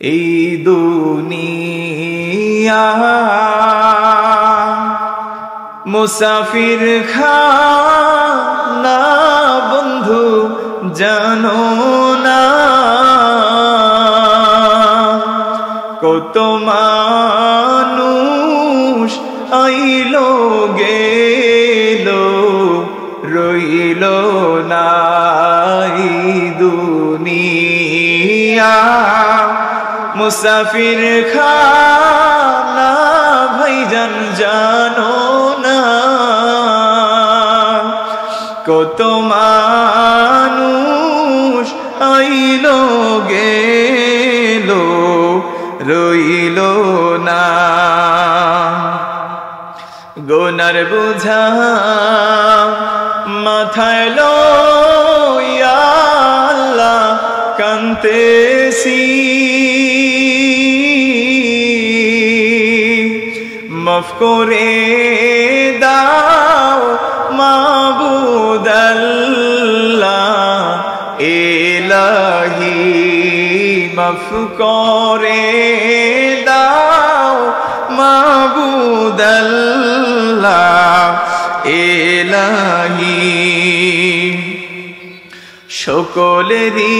এই দুনিয়া মুসাফির খানা বন্ধু জানো না কত মানুষ আইলো গেলো রইল না এই দুনিয়া মুসাফির খানা ভাইজান জানো না কত মানুষ আইলো গেলো রইল না গোনার বোঝা মাথায় লইয়া আল্লাহ কান্তেছি মাফ করে দাও মাবুদ আল্লাহ ইলাহি মাফ করে দাও মাবুদ আল্লাহ ইলাহি সকলেরই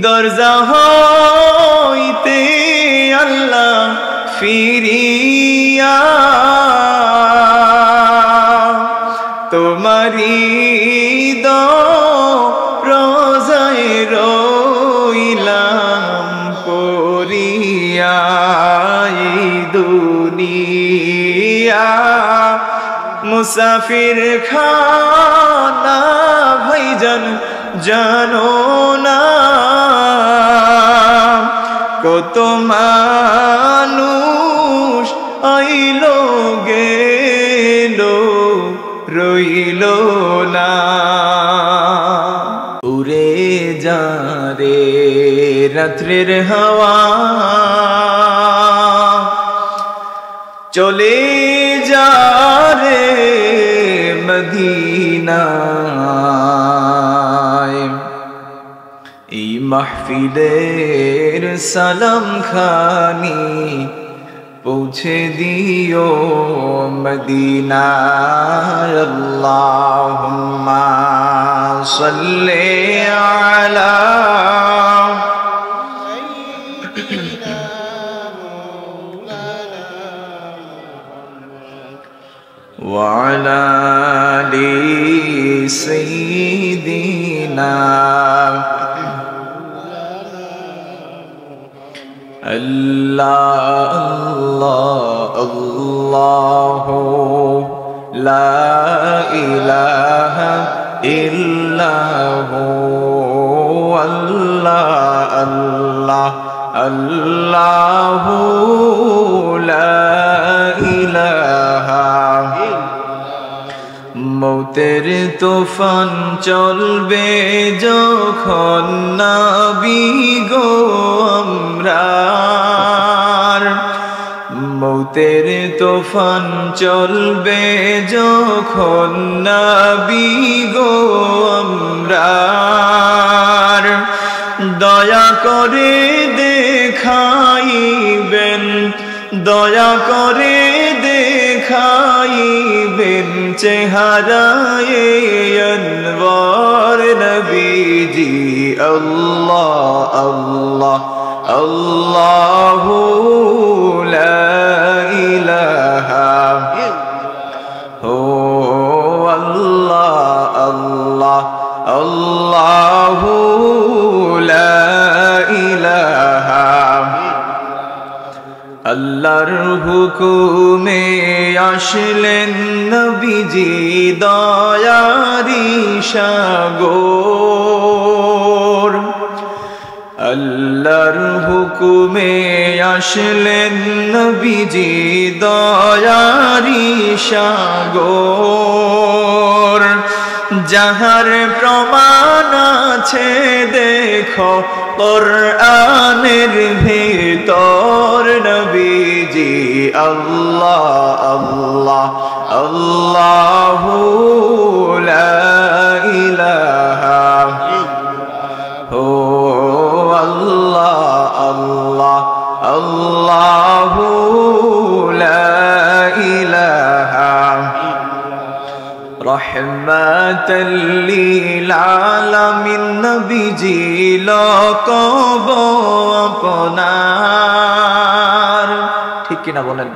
দরজা হইতে আল্লাহ ফিরিয়া তোমারি রোজায় রইলাম পরিয়া এই দুনিয়া মুসাফির খানা ভাইজান জানো না কত মানুষ আইলো গেলো রইল না উড়ে যা রে রাত্রের হাওয়া চলে যা রে মদিনায় এই মাহফিলের সালাম খানি পৌঁছে দিও মদিনায় আল্লাহুম্মা সাল্লি আলা ওয়া আলা আলি সাইয়্যিদিনা Allah Allah Allah la ilaha illahu Allah Allah Allahu la ilaha মৌতের তুফান চলবে যখন নবী গো আমরার মৌতের তুফান চলবে যখন নবী গো আমরার দয়া করে দেখাইবেন দয়া করে দেখাইবেন চেহারায়ে আনওয়ার নবীজি আল্লাহ আল্লাহ আল্লাহু লা ইলাহা ও আল্লাহ আল্লাহ আল্লাহু লা ইলাহা আল্লাহর হুকুমে আসলেন নবীজি দয়ারি সাগর আল্লাহর হুকুমে আসলেন নবীজি দয়ারি সাগর যাহার প্রমাণ আছে দেখো কোরআনের ভিতর নবীজি আল্লাহ আল্লাহ আল্লাহু লা ইলাহা ও আল্লাহ রহমাতাল লিল আলামিন নবীজি লকব আপনার। ঠিক কিনা বলেন?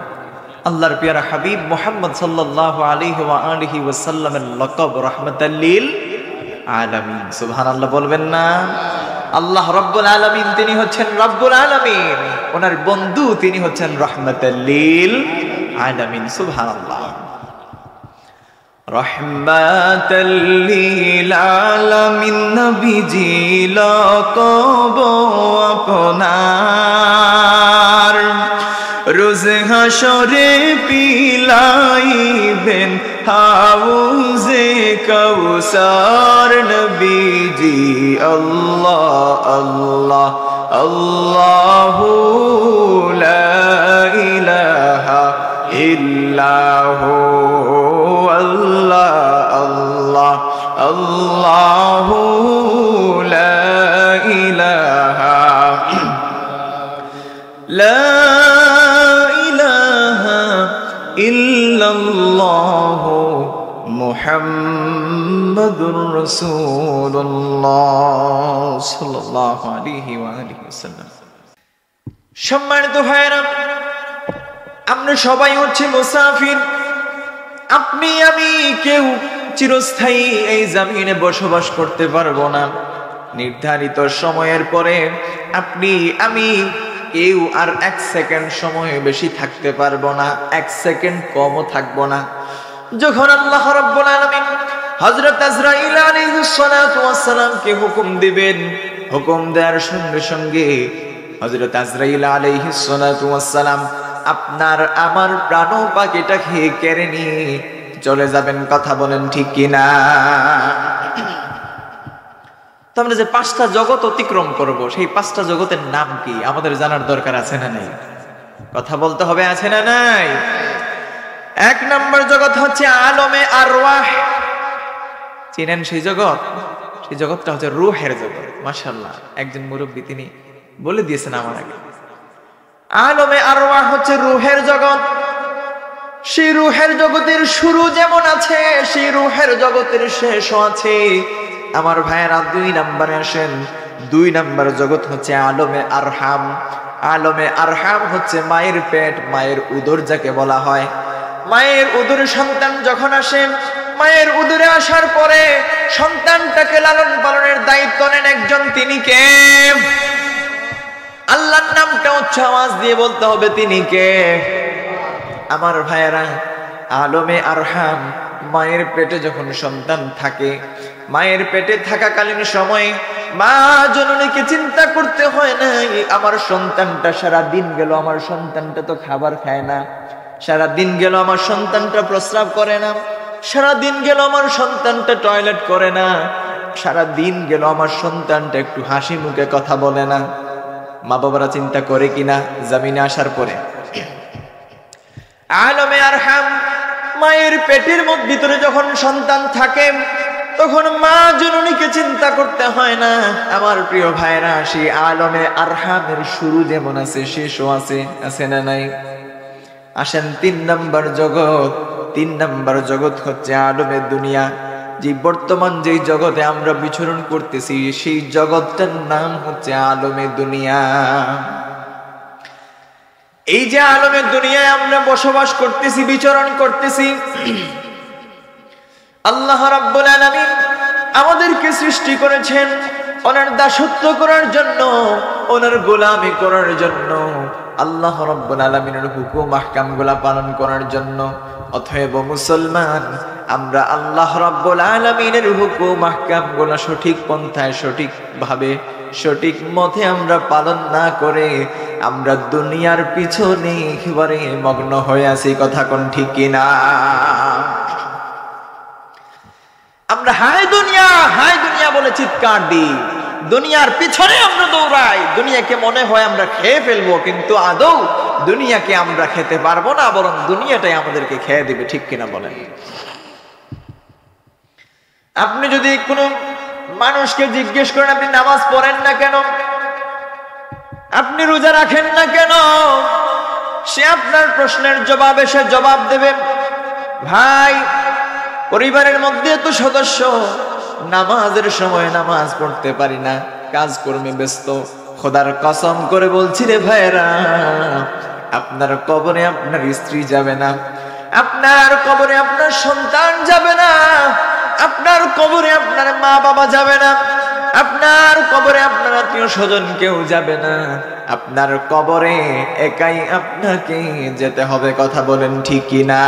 আল্লাহর প্যারা হাবিব মুহাম্মদ সাল্লাল্লাহু আলাইহি ওয়া আলিহি ওয়াসাল্লামের লকব রহমাতাল লিল আলামিন। সুবহানাল্লাহ বলবেন না? আল্লাহ রব্বুল আলামিন তিনি হচ্ছেন রব্বুল আলামিন, ওনার বন্ধু তিনি হচ্ছেন রহমাতাল লিল আলামিন। সুবহানাল্লাহ। রহমাতাল লিল আলামিন নবীজি লকব আপনার। রোজ হাসরে পিলাইবেন হাউজে কাউসার নবীজি আল্লাহ আল্লাহ আল্লাহু লা ইলাহা ইল্লাহু আল্লাহ আল্লাহ আল্লাহু লা ইলাহা লা ইল্লাল্লাহু মুহাম্মাদুর রাসূলুল্লাহ সাল্লাল্লাহু আলাইহি ওয়া আলিহি ওয়াসাল্লাম। সম্মানিত ভাইরা, আমরা সবাই হচ্ছে মুসাফির। আপনি আমি কেউ চিরস্থায়ী এই জমিনে বসবাস করতে পারবো না। নির্ধারিত সময়ের পরে আপনি আমি কেউ আর 1 সেকেন্ড সময় বেশি থাকতে পারবো না, 1 সেকেন্ড কমও থাকবো না। যখন আল্লাহ রাব্বুল আলামিন হযরত আজরাইল আলাইহিস সালাতু ওয়াস সালামকে হুকুম দিবেন, হুকুম দেওয়ার সঙ্গে সঙ্গে হযরত আজরাইল আলাইহিস সালাতু ওয়াস সালাম আপনার আমার প্রাণ পাখিটাকে কেড়ে নিয়ে চলে যাবেন। কথা বলেন ঠিক কিনা? তো আমরা যে 5টা জগৎ অতিক্রম করব, সেই 5টা জগতের নাম কি আমাদের জানার দরকার আছে না নাই? কথা বলতে হবে, আছে না নাই? 1 নম্বর জগৎ হচ্ছে আলমে আরওয়াহ। চিনেন সেই জগৎ? সেই জগৎটা হচ্ছে রূহের জগৎ। মাশাআল্লাহ, একজন মুরব্বী তিনি বলে দিয়েছেন আমার আগে। আলমে আরওয়াহ হচ্ছে রূহের জগৎ। সেই রূহের জগতের শুরু যেমন আছে, সেই রূহের জগতের শেষও আছে। আমার ভাইয়েরা 2 নম্বরে আসেন। 2 নম্বর জগৎ হচ্ছে আলমে আরহাম। আলমে আরহাম হচ্ছে মায়ের পেট, মায়ের উদর যাকে বলা হয়। মায়ের উদরে সন্তান যখন আসে, মায়ের উদরে আসার পরে সন্তানটাকে লালন পালনের দায়িত্ব নেন একজন, তিনি কে? আল্লাহর নামটা উচ্চ আওয়াজ দিয়ে বলতে হবে, তিনি কে? আমার ভাইয়েরা, আলমে আরহাম মায়ের পেটে যখন সন্তান থাকে, মায়ের পেটে থাকাকালীন সময়ে মা জননীকে চিন্তা করতে হয় নাই, আমার সন্তানটা সারা দিন গেল, আমার সন্তানটা তো খাবার খায় না, সারা দিন গেল আমার সন্তানটা প্রস্রাব করে না, সারা দিন গেল আমার সন্তানটা টয়লেট করে না, সারা দিন গেল আমার সন্তানটা একটু হাসি মুখে কথা বলে না। মা বাবারা চিন্তা করে কিনা জমিনে আসার পরে? আলমে আরহাম মায়ের পেটের ভিতরে যখন সন্তান থাকে, তখন মা জননীকে চিন্তা করতে হয় না। আমার প্রিয় ভাইরা, সেই আলমে আরহামের শুরু যেমন আছে, শেষও আছে, আছে না নাই? আসেন 3 নম্বর জগৎ। 3 নম্বর জগৎ হচ্ছে আলমে দুনিয়া। যে বর্তমান যেই জগতে আমরা বিচরণ করতেছি, সেই জগৎটার নাম হচ্ছে আলমে দুনিয়া। এই যে আলমে দুনিয়ায় আমরা বসবাস করতেছি, বিচরণ করতেছি, আল্লাহ রাব্বুল আলামিন আমাদেরকে সৃষ্টি করেছেন ওনার দাসত্ব করার জন্য, ওনার গোলামি করার জন্য, আল্লাহ রাব্বুল আলামিনের হুকুম আহকাম গুলা পালন করার জন্য। অতএব মুসলমান, আমরা আল্লাহ রাব্বুল আলামিনের হুকুম আহকাম গুলা সঠিক পন্থায়, সঠিক ভাবে, সঠিক মতে আমরা পালন না করে আমরা দুনিয়ার পিছনে একেবারে মগ্ন হয়ে আছি। কথা কোন ঠিক কিনা? আমরা হায় দুনিয়া, হায় দুনিয়া বলে চিৎকার দিই, দুনিয়ার পিছনে আমরা দৌড়াই, দুনিয়াকে মনে হয় আমরা খেয়ে ফেলবো, কিন্তু আদৌ দুনিয়াকে আমরা খেতে পারবো না, বরং দুনিয়াটাই আমাদেরকে খেয়ে দিবে। ঠিক কিনা বলেন? আপনি যদি কোনো মানুষকে জিজ্ঞেস করেন আপনি নামাজ পড়েন না কেন, আপনি রোজা রাখেন না কেন, সে আপনার প্রশ্নের জবাবে সে জবাব দেবে, ভাই পরিবারের মধ্যে এত সদস্য, নামাজের সময় নামাজ পড়তে পারি না, কাজকর্মে ব্যস্ত। খোদার কসম করে বলছি রে ভাইরা, আপনার কবরে আপনার স্ত্রী যাবে না, আপনার কবরে আপনার সন্তান যাবে না, আপনার কবরে আপনার মা বাবা যাবে না, আপনার কবরে আপনার আত্মীয় স্বজন কেউ যাবে না, আপনার কবরে একাই আপনাকে যেতে হবে। কথা বলেন ঠিক কিনা?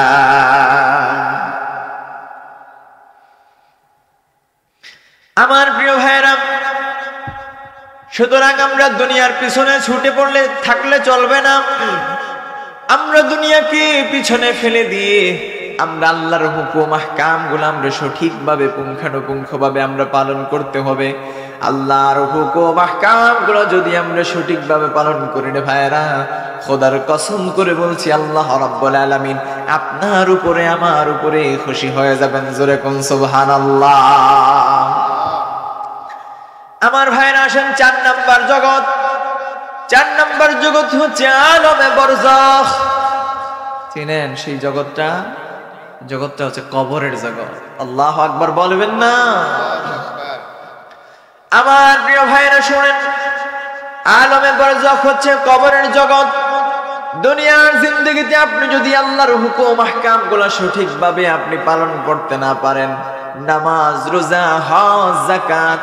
আমার প্রিয় ভাইরা, সুতরাং আমরা দুনিয়ার পিছনে ছুটে পড়লে থাকলে চলবে না। আমরা দুনিয়াকে পিছনে ফেলে দিয়ে আমরা আল্লাহর হুকুম আহকাম গুলো আমরা সঠিকভাবে পুঙ্খানুপুঙ্খভাবে আমরা পালন করতে হবে। আল্লাহর হুকুম আহকাম গুলো যদি আমরা সঠিকভাবে পালন করি রে ভাইরা, খোদার কসম করে বলছি আল্লাহ রাব্বুল আলামিন আপনার উপরে আমার উপরে খুশি হয়ে যাবেন। জোরে কোন সুবহানাল্লাহ। আমার ভাইরা আসেন 4 নাম্বার জগৎ। 4 নাম্বার জগৎ হচ্ছে আলমে বরজাখ। চিনেন সেই জগৎটা? জগৎটা হচ্ছে কবরের জগৎ। আল্লাহু আকবার বলবেন না? আমার প্রিয় ভাইরা শুনেন, আলমে বরজাখ হচ্ছে কবরের জগৎ। দুনিয়ার জিন্দেগিতে আপনি যদি আল্লাহর হুকুম আহকাম গুলো সঠিকভাবে আপনি পালন করতে না পারেন, নামাজ, রোজা, হজ, যাকাত,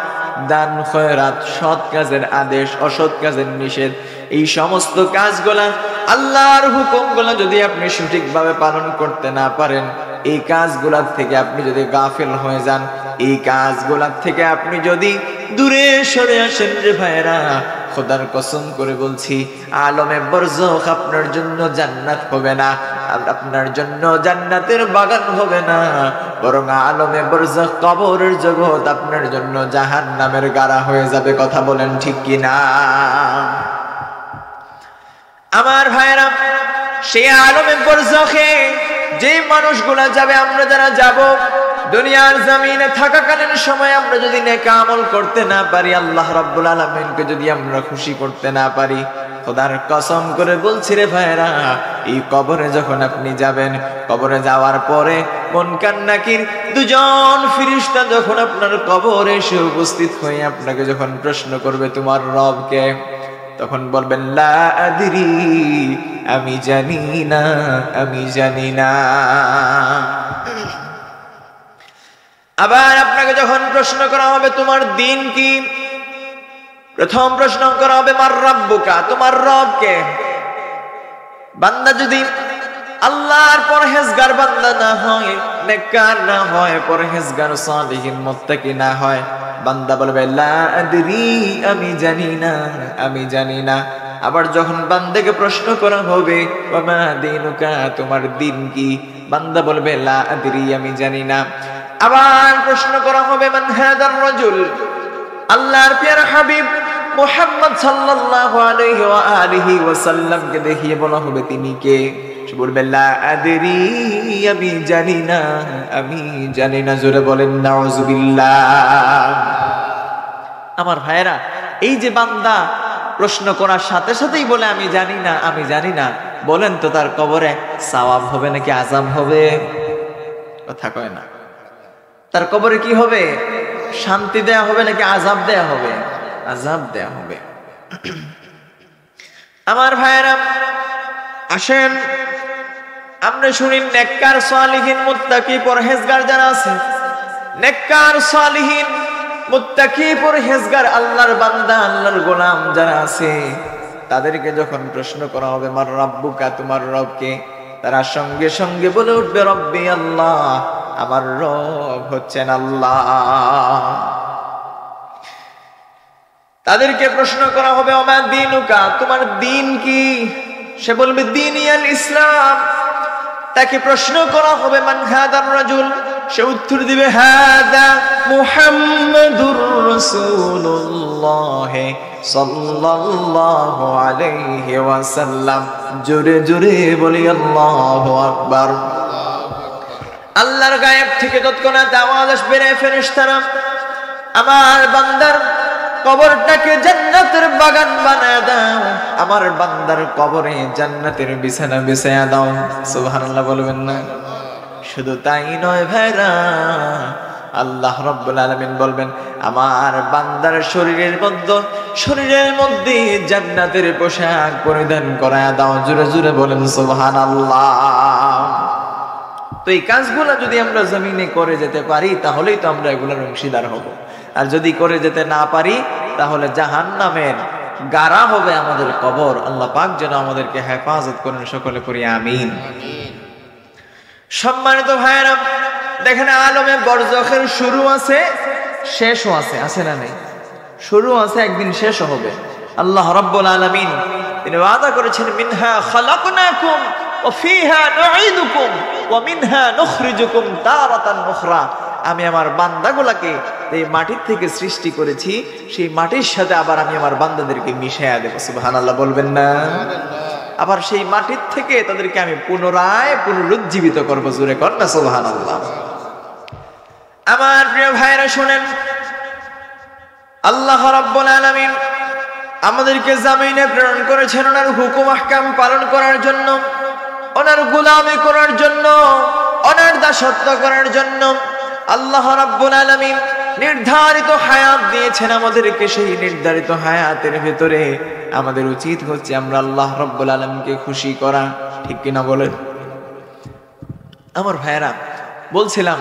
দান, খয়রাত, সৎ কাজের আদেশ, অসৎ কাজের নিষেধ, এই সমস্ত কাজগুলা আল্লাহর হুকুমগুলা যদি আপনি সঠিকভাবে পালন করতে না পারেন, এই কাজগুলার থেকে আপনি যদি গাফিল হয়ে যান, এই কাজগুলার থেকে আপনি যদি দূরে সরে আসেন রে ভাইরা, খোদার কসম করে বলছি আলমে বরজাখ আপনার জন্য জান্নাত হবে না, আপনার জন্য জান্নাতের বাগান হবে না, বরং আলমে বরজাখ কবরের জগৎ আপনার জন্য জাহান্নামের গাড়া হয়ে যাবে। কথা বলেন ঠিক কিনা? আমার ভাইরা, সেই আলমে বরজাখে যে মানুষগুলা যাবে, আমরা যারা যাব, দুনিয়ার জমিনে থাকাকালীন সময় আমরা যদি নেক আমল করতে না পারি, আল্লাহ রাব্বুল আলামিনকে যদি আমরা খুশি করতে না পারি, খোদার কসম করে বলছি রে ভাইরা, এই কবরে যখন আপনি যাবেন, কবরে যাওয়ার পরে মুনকার নাকির দুজন ফেরেশতা যখন আপনার কবরে এসে উপস্থিত হয়ে আপনাকে যখন প্রশ্ন করবে তোমার রব কে, তখন বলবেন লা আদরি, আমি জানি না, আমি জানি না। আবার আপনাকে যখন প্রশ্ন করা হবে তোমার দিন কি, প্রথম প্রশ্ন করা হবে মার রাব্বুকা, তোমার রব কে। বান্দা যদি আল্লাহর পরহেজগার বান্দা না হয়, নেককার না হয়, পরহেজগার সালিহিন মুত্তাকি না হয়, বান্দা বলবে লা আদরি, আমি জানি না, আমি জানি না। আবার যখন বান্দাকে প্রশ্ন করা হবে ওয়া মা দীনুকা, তোমার দিন কি, বান্দা বলবে লা আদরি, আমি জানি না। আবার প্রশ্ন করা হবে মান হাদার রাজুল, আল্লাহর প্রিয় হাবিব মুহাম্মদ সাল্লাল্লাহু আলাইহি ওয়া আলিহি ওয়াসাল্লাম কে দেখিয়ে বলা হবে তিনি কে, সে বলবে লা আদরি, আমি জানি না, আমি জানি না। জোরে বলেন নাউযুবিল্লাহ। আমার ভাইরা, এই যে বান্দা প্রশ্ন করার সাথে সাথেই বলে আমি জানি না, আমি জানি না, বলেন তো তার কবরে সওয়াব হবে নাকি আযাব হবে? কথা কয় না। তার কবরে কি হবে? শান্তি দেয়া হবে নাকি আযাব দেয়া হবে? আযাব দেয়া হবে। আমার ভাইরা আসেন আমরা শুনি নেককার সালিহিন মুত্তাকি পরহেজগার যারা আছে, নেককার সালিহিন মুত্তাকি পরহেজগার আল্লাহর বান্দা আল্লাহর গোলাম যারা আছে, তাদেরকে যখন প্রশ্ন করা হবে মার রাব্বুকা, তোমার রব কে, তারা সঙ্গে সঙ্গে বলে উঠবে রব্বি আল্লাহ, আমার রব হচ্ছেন আল্লাহ। তাদেরকে প্রশ্ন করা হবে ওমা দীনুকা, তোমার দিন কি, সে বলবে দীনিয়াল ইসলাম। তাকে প্রশ্ন করা হবে মান হাদার রাজুল, সে উত্তর দিবে হাদা মুহাম্মাদুর রাসূলুল্লাহ সাল্লাল্লাহু আলাইহি ওয়াসাল্লাম। জোরে জোরে বলি আল্লাহু আকবার। আল্লাহর গায়েব থেকে তৎক্ষণাৎ আওয়াজ আসবে, রে ফেরেশতারা, আমার বান্দার কবরটাকে জান্নাতের বাগান বানায় দাও, আমার বান্দার কবরে জান্নাতের বিছানা বিছায়া দাও। সুবহানাল্লাহ বলবেন না? শুধু তাই নয় ভাইরা, আল্লাহ রাব্বুল আলামিন বলবেন আমার বান্দার শরীরের মধ্যে জান্নাতের পোশাক পরিধান করায়া দাও। জোরে জোরে বলেন সুবহানাল্লাহ। তো এই কাজগুলো যদি আমরা জমিনে করে যেতে পারি তাহলেই তো আমরা এগুলোর অংশীদার হব। আর যদি করে যেতে না পারি তাহলে জাহান্নামের গাড়া হবে আমাদের কবর। আল্লাহ পাক যেন আমাদেরকে হেফাজত করেন, সকলে করি আমিন। সম্মানিত ভাইরা, দেখেন আলমে বরজখের শুরু আছে, শেষও আছে, আছে না নেই? শুরু আছে, একদিন শেষ হবে। আল্লাহ রাব্বুল আলামিন তিনি ওয়াদা করেছেন মিনহা খালাকনাকুম ওয়া ফিহা নুঈদুকুম ওয়া মিনহা নুখরিজুকুম তারাতান উখরা। আমি আমার বান্দাগুলোকে এই মাটির থেকে সৃষ্টি করেছি, সেই মাটির সাথে আবার আমি আমার বান্দাদেরকে মিশাইয়া দেব। সুবহানাল্লাহ বলবেন না? আবার সেই মাটির থেকে তাদেরকে আমি পুনরায় পুনরুজ্জীবিত করব। জোরে কর না সুবহানাল্লাহ। আমার প্রিয় ভাইরা শুনেন, আল্লাহ রাব্বুল আলামিন আমাদেরকে জমিনে প্রেরণ করেছেন ওনার হুকুম আহকাম পালন করার জন্য, ওনার গোলামি করার জন্য, ওনার দাসত্ব করার জন্য। আল্লাহ রাব্বুল আলামিন নির্ধারিত হায়াত দিয়েছেন আমাদেরকে। সেই নির্ধারিত হায়াতের ভিতরে আমাদের উচিত হচ্ছে আমরা আল্লাহ রাব্বুল আলামিনকে খুশি করা। ঠিক কিনা বলেন? আমার ভাইরা, বলছিলাম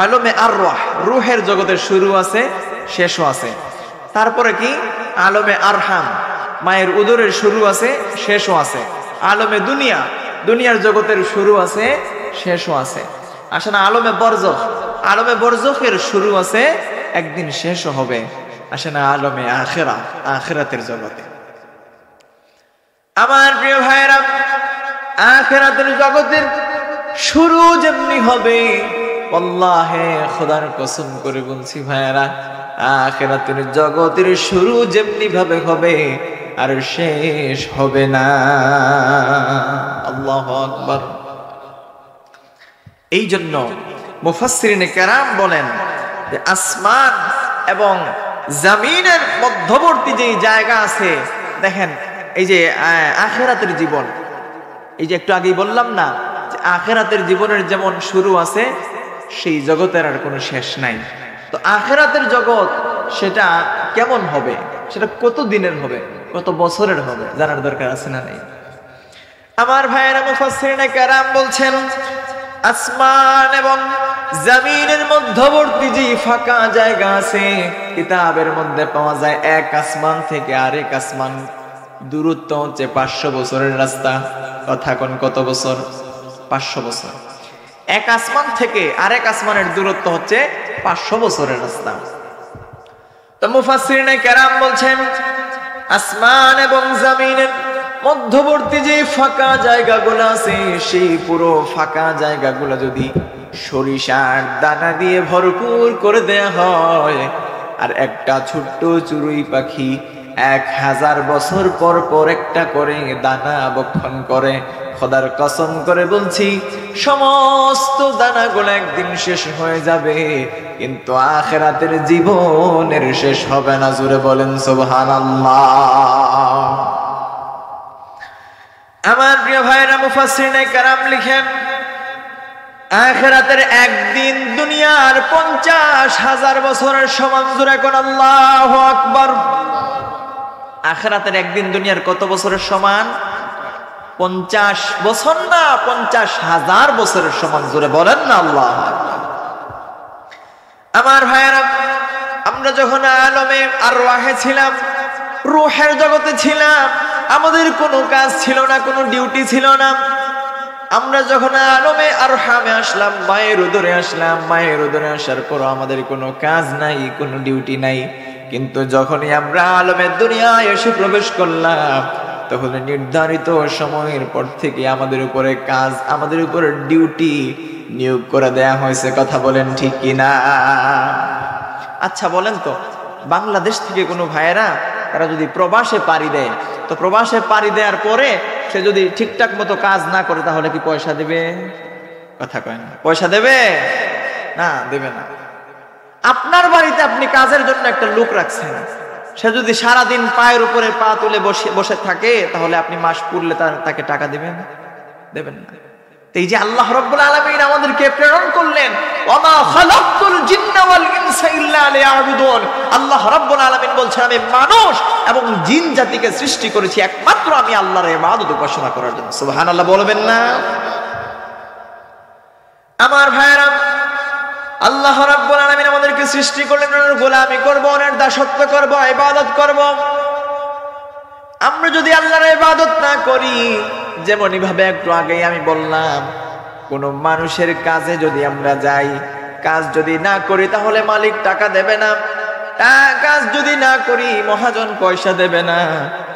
আলমে আরওয়াহ, রূহের জগতের শুরু আছে, শেষও আছে। তারপরে কি আলমে আরহাম, মায়ের উদরের শুরু আছে, শেষও আছে। আলমে দুনিয়া, দুনিয়ার জগতের শুরু আছে, শেষও আছে। আসে না আলমে বরজখ, আলমে বরজখের শুরু আছে, একদিন শেষও হবে। আসে না আলমে আখিরা, আখিরাতের জগতে। আমার প্রিয় ভাইরা, আখিরাতের জগতের শুরু যেমনি হবে, আল্লাহে খোদার কসম করে বলছি ভাইরা, আখিরাতের জগতের শুরু যেমনি ভাবে হবে আর শেষ হবে না। আল্লাহু আকবার। এই জন্য মুফাসসিরিনে কেরাম বলেন যে আসমান এবং জমিনের মধ্যবর্তী যে জায়গা আছে, দেখেন এই যে আখিরাতের জীবন, এই যে একটু আগেই বললাম না যে আখিরাতের জীবনের যেমন শুরু আছে, সেই জগতের আর কোনো শেষ নাই। তো আখিরাতের জগৎ সেটা কেমন হবে, সেটা কত দিনের হবে, কত বছরের হবে, জানার দরকার আছে না নেই? আমার ভাইয়েরা মুফাসসিরিনে কেরাম বলছেন আসমান এবং জমিনের মধ্যবর্তী যে ফাঁকা জায়গা আছে, কিতাবের মধ্যে পাওয়া যায় এক আসমান থেকে আরেক আসমান দূরত্ব হচ্ছে 500 বছরের রাস্তা। কথা কোন কত বছর? 500 বছর। এক আসমান থেকে আরেক আসমানের দূরত্ব হচ্ছে 500 বছরের রাস্তা। তো মুফাসসিরিনে কেরাম বলছেন আসমান এবং জমিনের মধ্যবর্তী যে ফাঁকা জায়গাগুলো আছে, সেই পুরো ফাঁকা জায়গাগুলো যদি সরিষার দানা দিয়ে ভরপুর করে দেয়া হয়, আর একটা ছোট্ট চড়ুই পাখি 1000 বছর পর পর একটা করে দানা বক্ষণ করে, খোদার কসম করে বলছি সমস্ত দানাগুলো একদিন শেষ হয়ে যাবে, কিন্তু আখিরাতের জীবনের শেষ হবে না। জোরে বলেন সুবহানাল্লাহ। আমার প্রিয় ভাইরা, মুফাসসিরিনে কেরাম লিখেন আখিরাতের একদিন দুনিয়ার 50,000 বছরের সমান। জোরে কোন আল্লাহু আকবার। আখিরাতের একদিন দুনিয়ার কত বছরের সমান? 50 বছর না, 50,000 বছরের সমান। জোরে বলেন না আল্লাহু আকবার। আমার ভাইরা, আমরা যখন আলমে আরওয়াহে ছিলাম, রূহের জগতে ছিলাম, আমাদের কোনো কাজ ছিল না, কোনো ডিউটি ছিল না। আমরা যখন আলমে আরহামে আসলাম, মায়ের উদরে আসলাম, মায়ের উদরে আসার পর আমাদের কোনো কাজ নাই, কোনো ডিউটি নাই। কিন্তু যখনই আমরা আলমের দুনিয়ায় এসে প্রবেশ করলাম, তখন নির্ধারিত সময়ের পর থেকে আমাদের উপরে কাজ, আমাদের উপরে ডিউটি নিয়োগ করে দেয়া হয়েছে। কথা বলেন ঠিক কিনা? আচ্ছা বলেন তো, বাংলাদেশ থেকে কোনো ভাইয়েরা তারা যদি প্রবাসে পাড়ি দেয়, তো প্রবাসে পাড়ি দেওয়ার পরে সে যদি ঠিকঠাক মতো কাজ না করে, তাহলে কি পয়সা দেবে? কথা কয় না। পয়সা দেবে না? দেবে না। আপনার বাড়িতে আপনি কাজের জন্য একটা লোক রাখছেন, সে যদি সারাদিন পায়ের উপরে পা তুলে বসে থাকে, তাহলে আপনি মাস পুরলে তাকে টাকা দিবেন? দেবেন না। এই যে আল্লাহ রাব্বুল আলামিন আমাদেরকে প্রেরণ করলেন, ওয়ামা খালাকতুল জিন্না ওয়াল ইনসা ইল্লা লিয়াবুদুন, আল্লাহ রাব্বুল আলামিন বলছেন আমি মানুষ এবং জিন জাতিকে সৃষ্টি করেছি একমাত্র আমি আল্লাহর ইবাদত উপাসনা করার জন্য। সুবহানাল্লাহ বলবেন না? আমার ভাইরা, আল্লাহ রাব্বুল আলামিন আমাদেরকে সৃষ্টি করলেন ওনার গোলামি করব, ওনার দাসত্ব করব, ইবাদত করব। আমরা যদি আল্লাহর ইবাদত না করি, যেমনই ভাবে একটু আগেই আমি বললাম, কোন মানুষের কাজে যদি আমরা যাই, কাজ যদি না করি তাহলে মালিক টাকা দেবে না, কাজ যদি না করি মহাজন পয়সা দেবে না।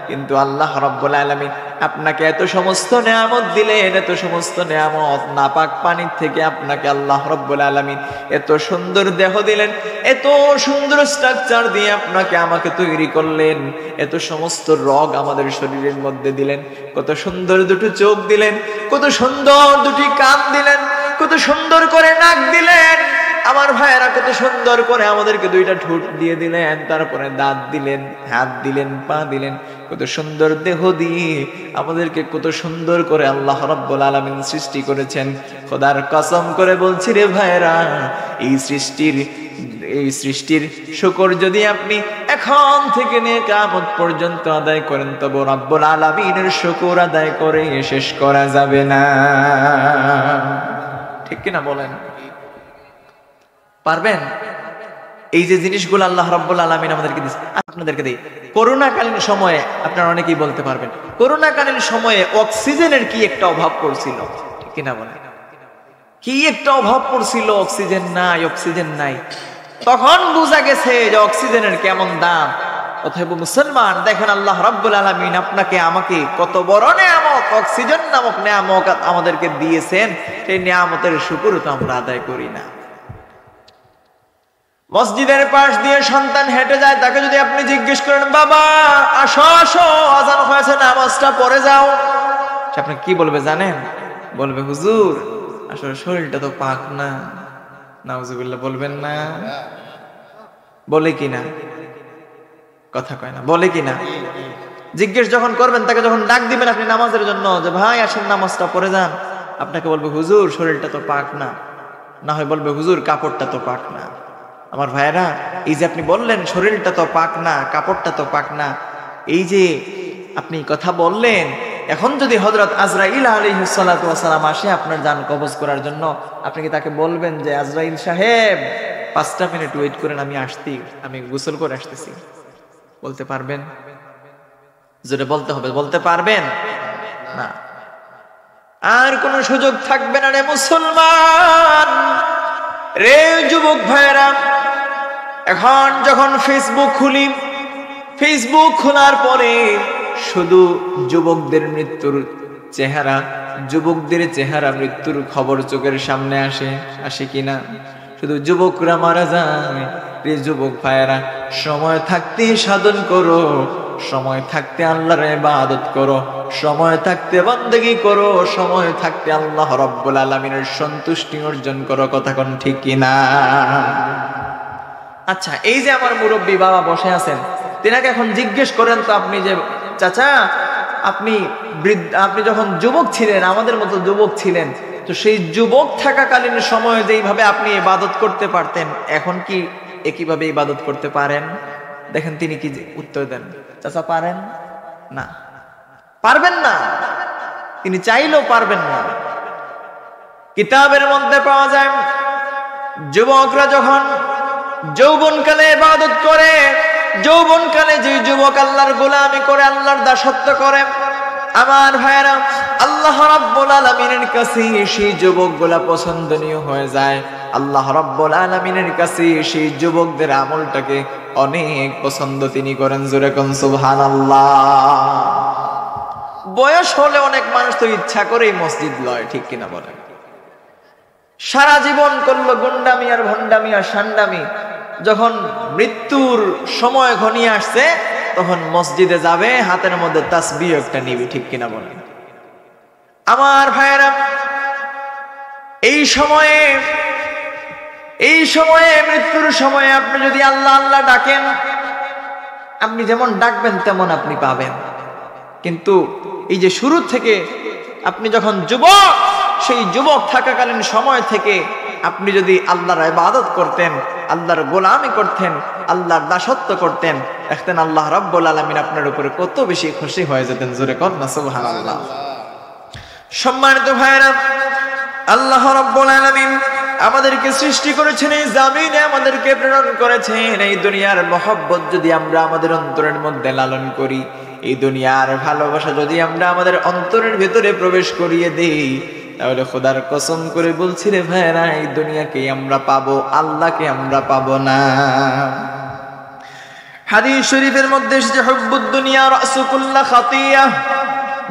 কিন্তু আল্লাহ রাব্বুল আলামিন আপনাকে এত সমস্ত নেয়ামত দিলেন, এত সমস্ত নেয়ামত, নাপাক পানির থেকে আপনাকে আল্লাহ রাব্বুল আলামিন এত সুন্দর দেহ দিলেন, এত সুন্দর স্ট্রাকচার দিয়ে আপনাকে আমাকে তৈরি করলেন, এত সমস্ত রগ আমাদের শরীরের মধ্যে দিলেন, কত সুন্দর দুটো চোখ দিলেন, কত সুন্দর দুটি কান দিলেন, কত সুন্দর করে নাক দিলেন। আমার ভাইয়েরা, কত সুন্দর করে আমাদেরকে দুইটা ঠোঁট দিয়ে দিলেন, তারপরে দাঁত দিলেন, হাত দিলেন, পা দিলেন, কত সুন্দর দেহ দিয়ে আমাদেরকে কত সুন্দর করে আল্লাহ রাব্বুল আলামিন সৃষ্টি করেছেন। খোদার কসম করে বলছি রে ভাইয়েরা, এই সৃষ্টির শুকর যদি আপনি এখন থেকে নিয়ে কিয়ামত পর্যন্ত আদায় করেন, তবে রাব্বুল আলামিনের শুকর আদায় করে শেষ করা যাবে না। ঠিক কিনা বলেন? পারবেন? এই যে জিনিসগুলো আল্লাহ রাব্বুল আলামিন আমাদেরকে দিয়েছে, আপনাদেরকে দেই। করোনাকালীন সময়ে আপনারা অনেকেই বলতে পারবেন, করোনাকালীন সময়ে অক্সিজেনের কি একটা অভাব পড়ছিল, ঠিক কিনা বলেন? কি একটা অভাব পড়ছিল, অক্সিজেন নাই, অক্সিজেন নাই। তখন বোঝা গেছে যে অক্সিজেনের কেমন দাম। অতএব মুসলমান, দেখেন আল্লাহ রাব্বুল আলামিন আপনাকে আমাকে কত বড় নেয়ামত, অক্সিজেন নামক নেয়ামত আমাদেরকে দিয়েছেন, সেই নেয়ামতের শুকর তো আমরা আদায় করি না। মসজিদের পাশ দিয়ে সন্তান হেঁটে যায়, তাকে যদি আপনি জিজ্ঞেস করেন, বাবা আসো আসো, আজান হয়েছে, নামাজটা পড়ে যাও, আপনি কি বলবে জানেন? বলবে, হুজুর আসলে শরীরটা তো পাক না। নাউজুবিল্লাহ বলবেন না? বলে কিনা? কথা কয় না, বলে কিনা? জিজ্ঞেস যখন করবেন, তাকে যখন ডাক দিবেন আপনি নামাজের জন্য, যে ভাই আসেন নামাজটা পড়ে যান, আপনাকে বলবে, হুজুর শরীরটা তো পাক না। না হয় বলবে, হুজুর কাপড়টা তো পাক না। আমার ভাইয়েরা, এই যে আপনি বললেন শরীরটা তো পাক না, কাপড়টা তো পাক না, এই যে আপনি কথা বললেন, এখন যদি হযরত আজরাইল আলাইহিস সালাতু ওয়াস সালাম আসে আপনার জান কবজ করার জন্য, আপনি কি তাকে বলবেন যে আজরাইল সাহেব 5টা মিনিট ওয়েট করেন, আমি আসছি, আমি গোসল করে আসতেছি? বলতে পারবেন? যেটা বলতে হবে, বলতে পারবেন না। আর কোন সুযোগ থাকবে না রে মুসলমান, রে যুবক ভাইরা। এখন যখন ফেসবুক খুলি, ফেসবুক খোলার পরে শুধু যুবকদের মৃত্যুর চেহারা, যুবকদের চেহারা মৃত্যুর খবর চোখের সামনে আসে কিনা? শুধু যুবকরা মারা যায়। রে যুবক ভাইরা, সময় থাকতে সাধন করো, সময় থাকতে আল্লাহর ইবাদত করো, সময় থাকতে বন্দেগী করো, সময় থাকতে আল্লাহ রাব্বুল আলামিনের সন্তুষ্টি অর্জন করো। কথা কোন ঠিক কিনা? আচ্ছা, এই যে আমার মুরব্বী বাবা বসে আছেন, তিনাকে এখন জিজ্ঞেস করেন তো আপনি যে চাচা, আপনি যখন যুবক ছিলেন, আমাদের মতো যুবক ছিলেন, তো সেই যুবক থাকাকালীন সময়ে যেইভাবে আপনি ইবাদত করতে পারতেন, এখন কি একইভাবে ইবাদত করতে পারেন? দেখেন তিনি কি উত্তর দেন। চাচা পারেন না, পারবেন না, তিনি চাইলেও পারবেন না। কিতাবের মধ্যে পাওয়া যায়, যুবকরা যখন যৌবনকালে ইবাদত করে, যৌবনকালে যে যুবক আল্লাহর গোলামি করে, আল্লাহর দাসত্ব করে, আমার ভাইয়েরা, আল্লাহ রাব্বুল আলামিনের কাছে সেই যুবকগুলা পছন্দনীয় হয়ে যায়। আল্লাহ রাব্বুল আলামিনের কাছে সেই যুবকদের আমলটাকে অনেক পছন্দ তিনি করেন। জোরে কোন সুবহানাল্লাহ। বয়স হলে অনেক মানুষ তো ইচ্ছা করেই মসজিদ লয়, ঠিক কিনা বলেন? সারা জীবন করলো গুন্ডামি আর ভণ্ডামি আর শান্ডামি, যখন মৃত্যুর সময় ঘনিয়ে আসছে তখন মসজিদে যাবে, হাতের মধ্যে তাসবিহ একটা নিবি, ঠিক কিনা বলেন? আমার ভাইয়েরা, এই সময়ে মৃত্যুর সময়ে আপনি যদি আল্লাহ আল্লাহ ডাকেন, আপনি যেমন ডাকবেন তেমন আপনি পাবেন। কিন্তু এই যে শুরু থেকে আপনি যখন যুবক, সেই যুবক থাকাকালীন সময় থেকে আপনি যদি আল্লাহর ইবাদত করতেন, আল্লাহর গোলামি করতেন, আল্লাহর দাসত্ব করতেন, দেখতেন আল্লাহ রাব্বুল আলামিন আপনার উপরে কত বেশি খুশি হয়ে যেতেন। জোরে কর না সুবহানাল্লাহ। সম্মানিত ভাইরা, আল্লাহ রাব্বুল আলামিন আমাদেরকে সৃষ্টি করেছেন, এই জমিনে আমাদেরকে প্রেরণ করেছেন। এই দুনিয়ার মহব্বত যদি আমরা আমাদের অন্তরের মধ্যে লালন করি, এই দুনিয়ার ভালোবাসা যদি আমরা আমাদের অন্তরের ভিতরে প্রবেশ করিয়ে দেই, তাহলে খোদার কসম করে বলছি রে ভাইরা, এই দুনিয়াকে আমরা পাবো, আল্লাহকে আমরা পাবো না। হাদিস শরীফের মধ্যে এসেছে, হুব্বুদ দুনিয়া রাসু কুল্লি খাতিয়া,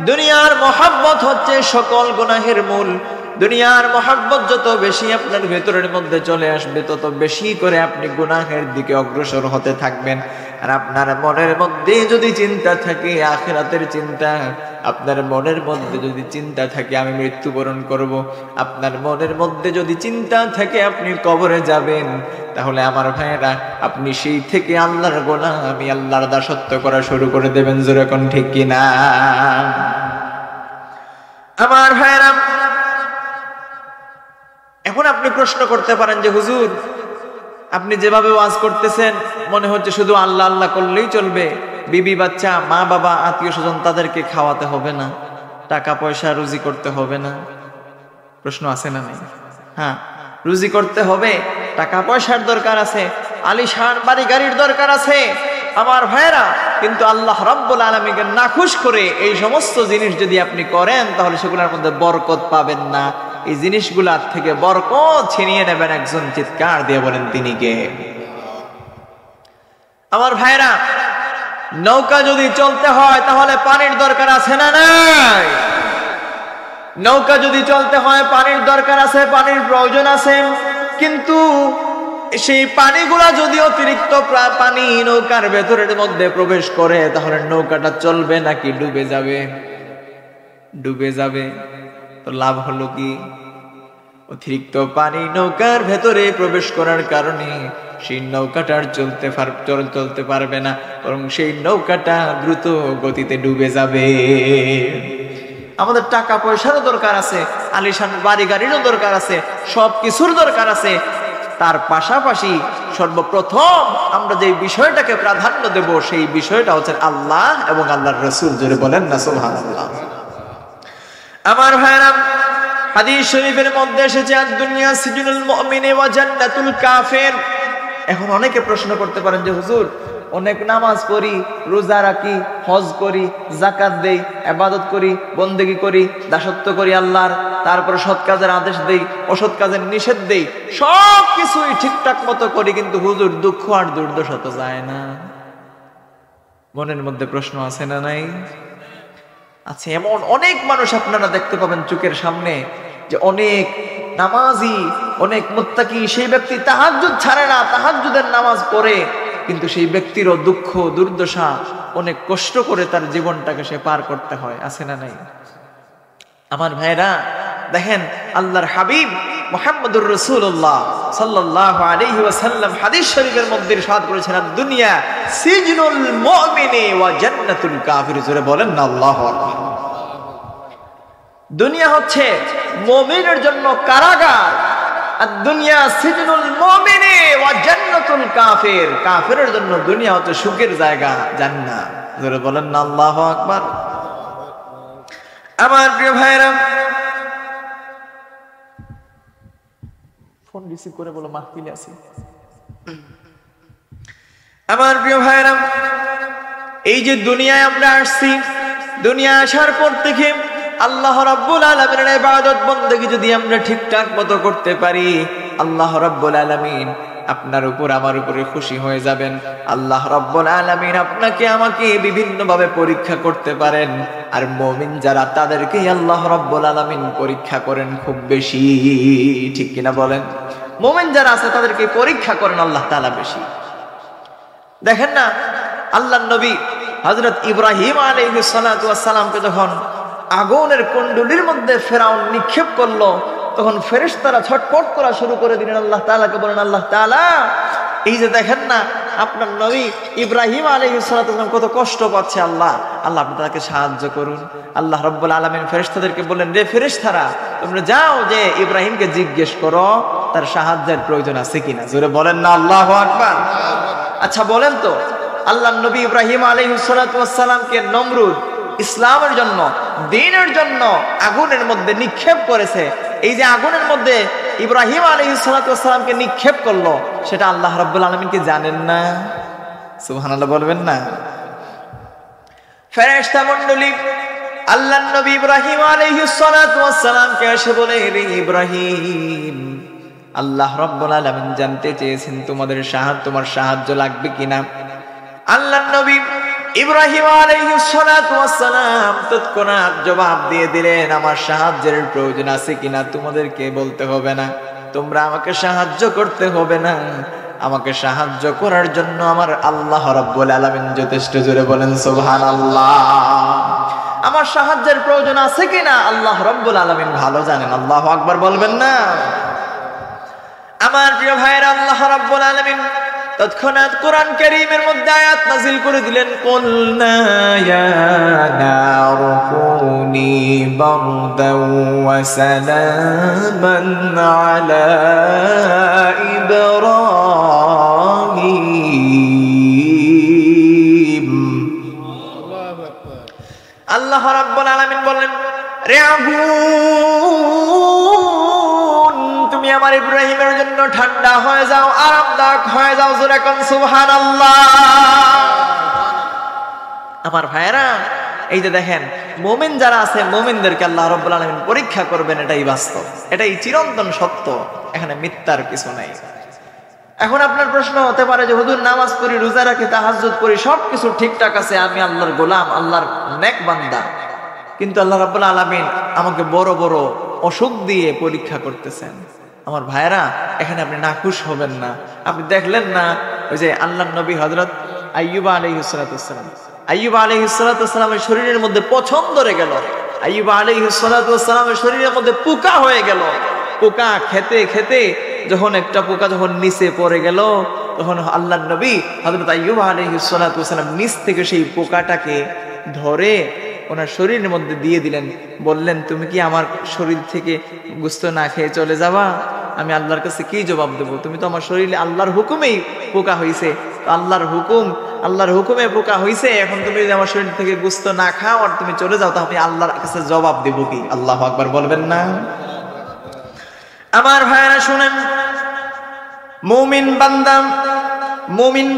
দুনিয়ার মহব্বত হচ্ছে সকল গুনাহের মূল। দুনিয়ার মহব্বত যত বেশি আপনার ভেতরের মধ্যে চলে আসবে, তত বেশি করে আপনি গুনাহের দিকে অগ্রসর হতে থাকবেন। আর আপনার মনের মধ্যে যদি চিন্তা থাকে আখিরাতের চিন্তা, আপনার মনের মধ্যে যদি চিন্তা থাকে আমি মৃত্যুবরণ করব, আপনার মনের মধ্যে যদি চিন্তা থাকে আপনি কবরে যাবেন, তাহলে আমার ভাইয়েরা আপনি সেই থেকে আল্লাহর গোলামি, আল্লাহর দাসত্ব করা শুরু করে দেবেন। জোরে কোন ঠিক কিনা? আমার ভাইয়েরা, এখন আপনি প্রশ্ন করতে পারেন যে হুজুর, আপনি যেভাবে ওয়াজ করতেছেন মনে হচ্ছে শুধু আল্লাহ আল্লাহ করলেই চলবে, বিবি বাচ্চা মা বাবা আত্মীয় স্বজন তাদেরকে খাওয়াতে হবে না, টাকা পয়সা রুজি করতে হবে না। প্রশ্ন আছে না নেই? হ্যাঁ, রুজি করতে হবে, টাকা পয়সার দরকার আছে, আলিশান বাড়ি গাড়ির দরকার আছে আমার ভাইরা, কিন্তু আল্লাহ রাব্বুল আলামিনকে নাখুশ করে এই সমস্ত জিনিস যদি আপনি করেন, তাহলে সেগুলোর মধ্যে বরকত পাবেন না। এই জিনিসগুলার থেকে বরকত ছিনিয়ে নেবেন। একজন চিৎকার দিয়ে বলেন তিনি কে? আমার ভাইরা, নৌকা যদি চলতে হয় তাহলে পানির দরকার আছে না নাই? নৌকা যদি চলতে হয় পানির দরকার আছে, পানির প্রয়োজন আছে, কিন্তু সেই পানিগুলা যদি অতিরিক্ত পানি নৌকার ভেতরের মধ্যে প্রবেশ করে, তাহলে নৌকাটা চলবে নাকি ডুবে যাবে? ডুবে যাবে। তো লাভ হলো কি? অতিরিক্ত পানি নৌকার ভেতরে প্রবেশ করার কারণে সেই নৌকাটার চলতে পারবে না, বরং সেই নৌকাটা দ্রুত গতিতে ডুবে যাবে। আমাদের টাকা পয়সারও দরকার আছে, আলিশান বাড়ি গাড়িরও দরকার আছে, সব কিছুর দরকার আছে। তার পাশাপাশি সর্বপ্রথম আমরা যে বিষয়টাকে প্রাধান্য দেব, সেই বিষয়টা হচ্ছে আল্লাহ এবং আল্লাহর রাসূল। জোরে বলেন না সুবহানাল্লাহ। আমার ভাইরা, হাদিস শরীফের মধ্যে এসেছে, আদ-দুনিয়া সিজনুল মুমিনি ওয়া জান্নাতুল কাফির। এখন অনেকে প্রশ্ন করতে পারেন যে হুজুর, অনেক নামাজ পড়ি, রোজা রাখি, হজ করি, যাকাত দেই, ইবাদত করি, বন্দেগী করি, দাসত্ব করি আল্লাহর, তারপর সৎ কাজের আদেশ দেই, অসৎ কাজের নিষেধ দেই, সব কিছুই ঠিকঠাক মতো করি, কিন্তু হুজুর দুঃখ আর দুর্দশা তো যায় না। মনের মধ্যে প্রশ্ন আছে না নাই? আচ্ছা, এমন অনেক মানুষ আপনারা দেখতে পাবেন চোখের সামনে, যে অনেক নামাজি, অনেক মুত্তাকি, সেই ব্যক্তি তাহাজ্জুদ ছাড়ে না, তাহাজ্জুদের নামাজ পড়ে, কিন্তু সেই ব্যক্তিরও দুঃখ দুর্দশা, অনেক কষ্ট করে তার জীবনটাকে সে পার করতে হয়। আছে না নাই? আমার ভাইরা দেখেন, আল্লাহর হাবিব মুহাম্মদুর রাসূলুল্লাহ সাল্লাল্লাহু আলাইহি ওয়াসাল্লাম হাদিস শরীফের মধ্যে ইরশাদ করেছেন, দুনিয়া সিজনুল মুমিনি ওয়া জান্নাতুল কাফির। জোরে বলেন না আল্লাহু আকবার। দুনিয়া হচ্ছে মুমিনের জন্য কারাগার, আর দুনিয়া সিজনুল মুমিনি ওয়া জান্নাতুল কাফির, কাফিরের জন্য দুনিয়া হচ্ছে সুখের জায়গা, জান্নাত। জোরে বলেন না আল্লাহু আকবার। আমার প্রিয় ভাইরা, ফোন রিসিভ করে বলো মাহফিলে আছি। আমার প্রিয় ভাইরা, এই যে দুনিয়ায় আমরা আসছি, দুনিয়া আসার পর থেকে আল্লাহ রাব্বুল আলামিনের ইবাদত বন্দেগী যদি আমরা ঠিকঠাক মতো করতে পারি, আল্লাহ রাব্বুল আলামিন আপনার উপর আমার উপরে খুশি হয়ে যাবেন। আল্লাহ রাব্বুল আলামিন আপনাকে আমাকে বিভিন্ন ভাবে পরীক্ষা করতে পারেন, আর মুমিন যারা তাদেরকেই আল্লাহ রাব্বুল আলামিন পরীক্ষা করেন খুব বেশি। ঠিক কিনা বলেন? মুমিন যারা আছে তাদেরকে পরীক্ষা করেন আল্লাহ তাআলা বেশি। দেখেন না, আল্লাহর নবী হযরত ইব্রাহিম আলাইহিস সালাতু ওয়াস সালামকে যখন আগুনের কুণ্ডলীর মধ্যে ফেরাউন নিক্ষেপ করলো, তখন ফেরেশতারা ছটফট করা শুরু করে দিলেন। আল্লাহ তাআলাকে বলেন, আল্লাহ তাআলা, এই যে দেখেন না আপনার নবী ইব্রাহিম আলাইহিস সালাম কত কষ্ট পাচ্ছে, আল্লাহ আল্লাহ আপনি তাকে সাহায্য করুন। আল্লাহ রাব্বুল আলামিন ফেরেশতাদেরকে বললেন, রে ফেরেশতারা তোমরা যাও যে ইব্রাহিমকে জিজ্ঞেস করো তার সাহায্যের প্রয়োজন আছে কিনা। জোরে বলেন না আল্লাহু আকবার। আচ্ছা বলেন তো, আল্লাহ নবী ইব্রাহিম আলাইহিস সালামকে নমরুদ ইসলামের জন্য, দ্বীনের জন্য আগুনের মধ্যে নিক্ষেপ করেছে। এই যে আগুনের মধ্যে ইব্রাহিম আলাইহিস সালামকে নিক্ষেপ করলো, সেটা আল্লাহ রাব্বুল আলামিন কি জানেন না? সুবহানাল্লাহ বলবেন না? ফেরেশতা মণ্ডলী আল্লাহর নবী ইব্রাহিম আলাইহিস সালামকে এসে বলে, রে ইব্রাহিম, আল্লাহ রাব্বুল আলামিন জানতে চেয়েছেন তোমার সাহায্য লাগবে কিনা। আল্লাহর নবী ইব্রাহিম আলাইহিস সালাম তৎক্ষণাৎ জবাব দিয়ে দিলেন, আমার সাহায্যের প্রয়োজন আছে কিনা তোমাদেরকে বলতে হবে না, তোমরা আমাকে সাহায্য করতে হবে না, আমাকে সাহায্য করার জন্য আমার আল্লাহ রাব্বুল আলামিন যথেষ্ট। জোরে বলেন সুবহানাল্লাহ। আমার সাহায্যের প্রয়োজন আছে কিনা আল্লাহ রাব্বুল আলামিন ভালো জানেন। আল্লাহু আকবার বলবেন না? আমার প্রিয় ভাইরা, আল্লাহ রাব্বুল আলামিন তৎক্ষণাৎ কোরআন কারীমের মধ্যে আয়াত নাযিল করে দিলেন, কুলনা ইয়া নারু কুনি বারদান ওয়া সালামান আলা ইব্রাহিম। আল্লাহ রাব্বুল আলামিন বললেন, রে আগুন, তুমি আমার ইব্রাহিমের জন্য ঠান্ডা হয়ে যাও, আরামদায়ক হয়ে যাও। জোরে কোন সুবহানাল্লাহ। আমার ভাইরা, এই যে দেখেন মুমিন যারা আছে, মুমিনদেরকে আল্লাহ রাব্বুল আলামিন পরীক্ষা করবেন, এটাই বাস্তব, এটাই চিরন্তন সত্য, এখানে মিথ্যার কিছু নাই। এখন আপনার প্রশ্ন হতে পারে যে হুজুর নামাজ পড়ি, রোজা রাখি, তাহাজ্জুদ করি, সবকিছু ঠিকঠাক আছে, আমি আল্লাহর গোলাম, আল্লাহর নেক বান্দা, কিন্তু আল্লাহ রাব্বুল আলামিন আমাকে বড় বড় অসুখ দিয়ে পরীক্ষা করতেছেন। আমার ভাইরা, এখানে আপনি নাখুশ হবেন না। আপনি দেখলেন না ওই যে আল্লাহর নবী হযরত আইয়ুব আলাইহিস সালাম, আইয়ুব আলাইহিস সালামের শরীরের মধ্যে পছন্দ ধরে গেল, আইয়ুব আলাইহিস সালামের শরীরের মধ্যে পোকা হয়ে গেল। পোকা খেতে খেতে যখন একটা পোকা যখন নিচে পড়ে গেল, তখন আল্লাহর নবী হযরত আইয়ুব আলাইহিস সালাম নিচ থেকে সেই পোকাটাকে ধরে ওনার শরীরের মধ্যে দিয়ে দিলেন, বললেন, তুমি কি আমার শরীর থেকে গোশত না খেয়ে চলে যাবা? আমি আল্লাহর কাছে কি জবাব দেবো? তুমি তো আমার শরীরে আল্লাহর হুকুমেই পোকা হয়েছে, আল্লাহর হুকুমে পোকা হয়েছে, এখন তুমি যদি আমার শরীর থেকে গোশত না খাও আর তুমি চলে যাও, তাহলে আল্লাহর কাছে জবাব দেবো কি? আল্লাহু আকবার বলবেন না? আমার ভাইরা শুনেন, মুমিন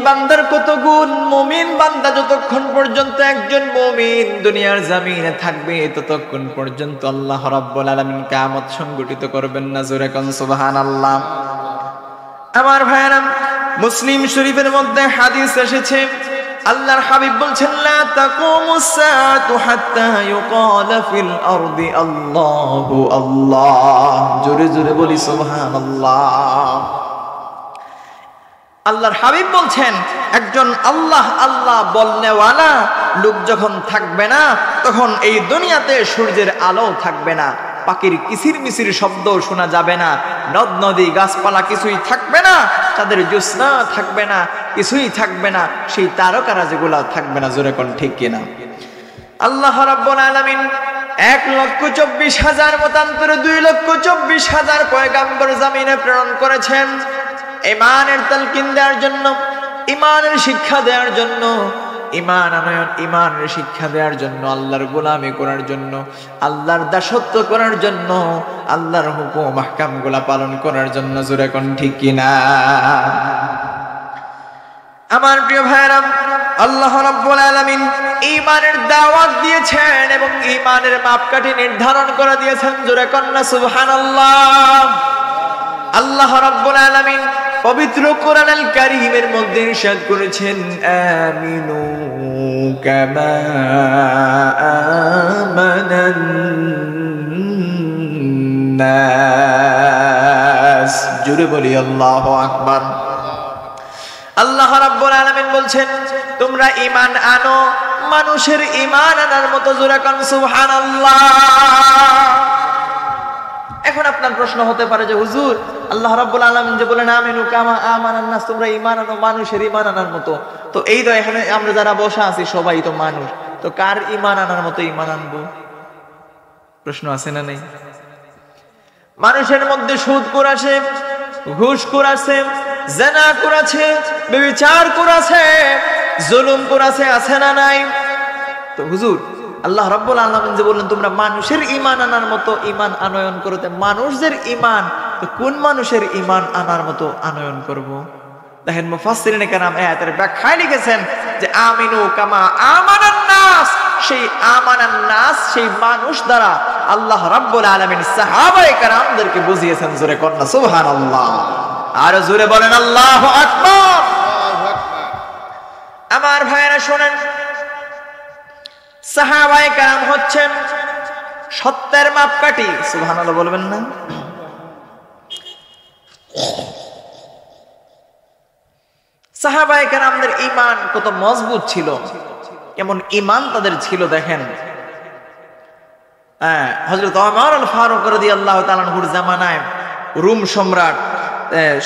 বান্দার কত গুণ। মুমিন বান্দা যতক্ষণ পর্যন্ত একজন মুমিন দুনিয়ার জমিনে থাকবে, ততক্ষণ পর্যন্ত আল্লাহ রাব্বুল আলামিন কিয়ামত সংগঠিত করবেন না। জোরে কোন সুবহানাল্লাহ। আমার ভাইরা, মুসলিম শরীফের মধ্যে হাদিস এসেছে, আল্লাহর হাবিব বলছেন, লা তাকুমুস সাআতু হাত্তা ইউকালা ফিল আরদি আল্লাহু আল্লাহ। জোরে জোরে বলি সুবহানাল্লাহ। আল্লাহর হাবিব বলছেন, একজন আল্লাহ আল্লাহ বলনেওয়ালা লোক যখন থাকবে না, তখন এই দুনিয়াতে সূর্যের আলো থাকবে না, পাখির কিচিরমিচির শব্দ শোনা যাবে না, নদ নদী গাছপালা কিছুই থাকবে না, তাদের জ্যোৎস্না থাকবে না, কিছুই থাকবে না, সেই তারকারা যেগুলা থাকবে না। জোরে কোন ঠিক কিনা? আল্লাহ রাব্বুল আলামিন 1,24,000 মতান্তরে 2,24,000 পয়গাম্বর জমিনে প্রেরণ করেছেন, ঈমানের তালকিন দেওয়ার জন্য, ঈমানের শিক্ষা দেওয়ার জন্য, ঈমানের শিক্ষা দেওয়ার জন্য, আল্লাহর গোলামি করার জন্য, আল্লাহর দাসত্ব করার জন্য, আল্লাহর হুকুম আহকামগুলা পালন করার জন্য। জোরে কোন ঠিক কিনা? আমার প্রিয় ভাইরা, আল্লাহ রাব্বুল আলামিন ঈমানের দাওয়াত দিয়েছেন এবং ঈমানের মাপকাঠি নির্ধারণ করে দিয়েছেন। জোরে কোন না সুবহানাল্লাহ। আল্লাহ রাব্বুল আলামিন পবিত্র কোরআনুল কারীমের মধ্যে ইরশাদ করেছেন, আমিনু কামা আমানান নাস। জোরে বলি আল্লাহু আকবার। আল্লাহ রাব্বুল আলামিন বলছেন, তোমরা ঈমান আনো মানুষের ঈমান আনার মতো। জোরে কোন সুবহানাল্লাহ। এখন আপনার প্রশ্ন হতে পারে যে হুজুর, আল্লাহ রাব্বুল আলামিন যে বলেন আমিনু কামা আমানান নাস, তোমরা ঈমান আনো মানুষের ঈমান আনার মতো। তো এই তো এখানে আমরা যারা বসা আছি সবাই তো মানুষ, তো কার ঈমান আনার মতো ঈমান আনবো? প্রশ্ন আছে না নেই? মানুষের মধ্যে সুদখোর আছে, ঘুষখোর আছে, জিনাখোর আছে, ব্যভিচারখোর আছে, জুলুমখোর আছে না নাই? তো হুজুর, আল্লাহ রাব্বুল আলামিন যে বললেন তোমরা মানুষের ঈমান আনার মতো ঈমান আনয়ন করতে, মানুষদের ঈমান, তো কোন মানুষের ঈমান আনার মতো আনয়ন করব? দেখেন মুফাসসিরিনে কেরাম আয়াতের ব্যাখ্যায় লিখেছেন যে আমিনু কামা আমানান নাস, সেই আমানান নাস সেই মানুষ দ্বারা আল্লাহ রাব্বুল আলামিন সাহাবায়ে কেরামদেরকে বুঝিয়েছেন। জোরে কন্না সুবহানাল্লাহ, আর জোরে বলেন আল্লাহু আকবার। আমার ভাইরা শুনেন, সাহাবায়ে কেরাম হচ্ছেন সত্যের মাপকাঠি। সুবহানাল্লাহ বলবেন না? সাহাবায়ে কেরামদের ঈমান কত মজবুত ছিল, কেমন ঈমান তাদের ছিল দেখেন। হযরত ওমর আল ফারুক রাদিয়াল্লাহু তাআলা আনহুর জামানায় রোম সম্রাট,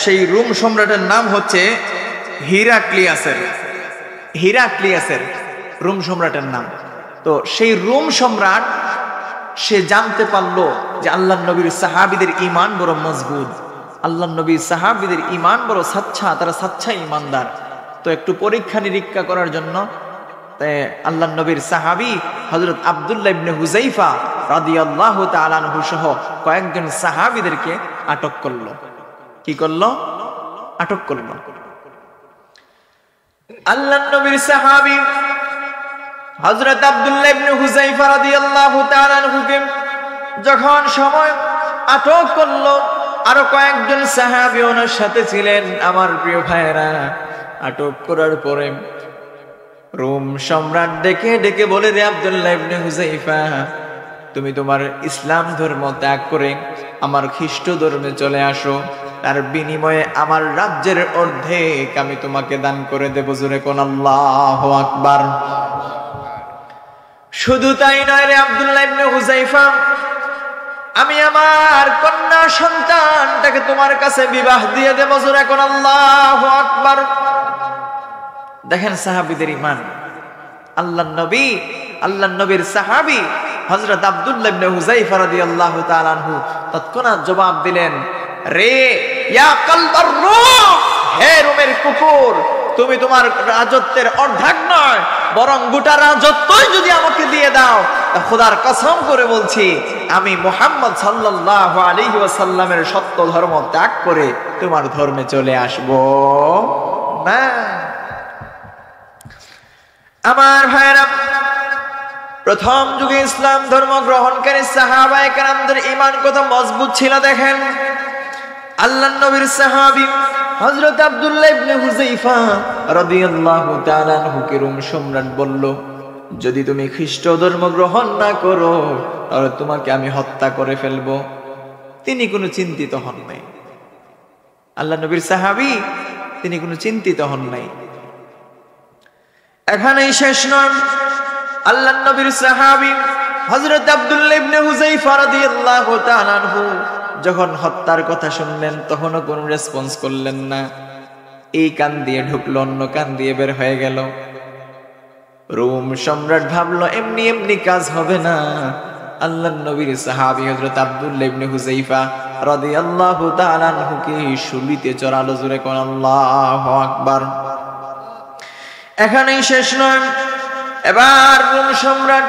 সেই রোম সম্রাটের নাম হচ্ছে হিরাক্লিয়াসের রোম সম্রাটের নাম। তো সেই রোম সম্রাট সে জানতে পারলো যে আল্লাহর নবীর সাহাবীদের ঈমান বড় মজবুত, আল্লাহর নবীর সাহাবীদের ঈমান বড় সাচ্চা, তারা সাচ্চা ঈমানদার। তো একটু পরীক্ষা নিরীক্ষা করার জন্য আল্লাহর নবীর সাহাবী হযরত আব্দুল্লাহ ইবনে হুযাইফা রাদিয়াল্লাহু তাআলা আনহু সহ কয়েকজন সাহাবীদেরকে আটক করলো। কি করলো? আটক করলো। আল্লাহর নবীর সাহাবী হযরত আব্দুল্লাহ ইবনে হুযাইফা রাদিয়াল্লাহু তাআলা আনহুকে যখন সময় আটক করলো, আরো কয়েকজন সাহাবী ওনার সাথে ছিলেন। আমার প্রিয় ভাইয়েরা, আটক করার পরে রোম সম্রাট ডেকে ডেকে বলে, রে আব্দুল্লাহ ইবনে হুযাইফা, তুমি তোমার ইসলাম ধর্ম ত্যাগ করে আমার খ্রিস্ট ধর্মে চলে আসো, তার বিনিময়ে আমার রাজ্যের অর্ধেক আমি তোমাকে দান করে দেব। জোরে কোন আল্লাহু আকবার। শুধু তাই নয় রে আব্দুল্লাহ ইবনে হুযাইফা, আমি আমার কন্যা সন্তানটাকে তোমার কাছে বিবাহ দিয়ে দেব। জোরে কোন আল্লাহু আকবার। দেখেন সাহাবীদের ঈমান। আল্লাহর নবীর সাহাবী হযরত আব্দুল্লাহ ইবনে হুযাইফা রাদিয়াল্লাহু তাআলা আনহু তৎক্ষণাৎ জবাব দিলেন, রে ইয়া কালবার রূম, হে রোমের কুকুর, তুমি তোমার রাজত্বের অর্ধেক নয় বরং গোটা রাজত্বই যদি আমাকে দিয়ে দাও, তা খোদার কসম করে বলছি আমি মুহাম্মদ সাল্লাল্লাহু আলাইহি ওয়াসাল্লামের সত্য ধর্ম ত্যাগ করে তোমার ধর্মে চলে আসব না। আমার ভাইরা, প্রথম যুগে ইসলাম ধর্ম গ্রহণকারী সাহাবায়ে কেরামদের ঈমান কত মজবুত ছিল দেখেন। আল্লাহর নবীর সাহাবী হযরত আব্দুল্লাহ ইবনে হুযাইফা রাদিয়াল্লাহু তাআলা আনহুকে রোম সম্রাট বলল, যদি তুমি খ্রিস্ট ধর্ম গ্রহণ না করো তাহলে তোমাকে আমি হত্যা করে ফেলবো। তিনি কোনো চিন্তিত হন নাই। আল্লাহর নবীর সাহাবী, তিনি কোনো চিন্তিত হন নাই। এখানেই শেষ নয়। আল্লাহর নবীর সাহাবী হযরত আব্দুল্লাহ ইবনে হুযাইফা রাদিয়াল্লাহু তাআলা আনহু যখন হত্যার কথা শুনলেন তখনও কোনো রেসপন্স করলেন না। এই কান দিয়ে ঢুকলো, অন্য কান দিয়ে বের হয়ে গেল। রোম সম্রাট ভাবলো এমনি এমনি কাজ হবে না। আল্লাহর নবীর সাহাবী হযরত আব্দুল্লাহ ইবনে হুযাইফা রাদিয়াল্লাহু তাআলা আনহুকে শুলিতে চড়ালো। জোরে কোন আল্লাহু আকবার। এখানেই শেষ নয়। এবার রোম সম্রাট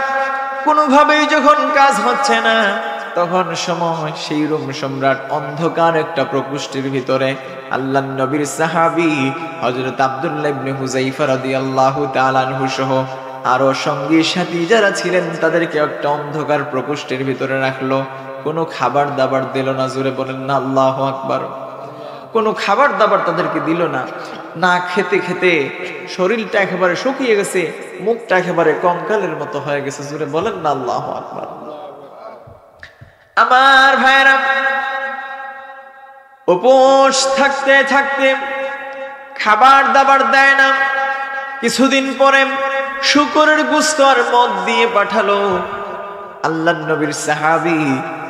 কোনোভাবেই যখন কাজ হচ্ছে না, তখন সময় সেই রোম সম্রাট অন্ধকার একটা প্রকোষ্ঠের ভিতরে আল্লাহর নবীর সাহাবী হযরত আব্দুল্লাহ ইবনে হুযাইফা রাদিয়াল্লাহু তাআলা আনহু সহ আরো সঙ্গী সাথী যারা ছিলেন তাদেরকে একটা অন্ধকার প্রকোষ্ঠের ভিতরে রাখলো। কোনো খাবার দাবার দিল না। জোরে বলেন না আল্লাহু আকবার। কোনো খাবার দাবার তাদেরকে দিল না। না খেতে খেতে শরীরটা একেবারে শুকিয়ে গেছে, মুখটা একেবারে কঙ্কালের মতো হয়ে গেছে। জোরে বলেন না আল্লাহু আকবার। আমার ভাইরা, উপোস থাকতে থাকতে খাবার দাবার দেয় না। কিছুদিন পরে শুকরের গোশত আর মদ দিয়ে পাঠালো। আল্লাহর নবীর সাহাবী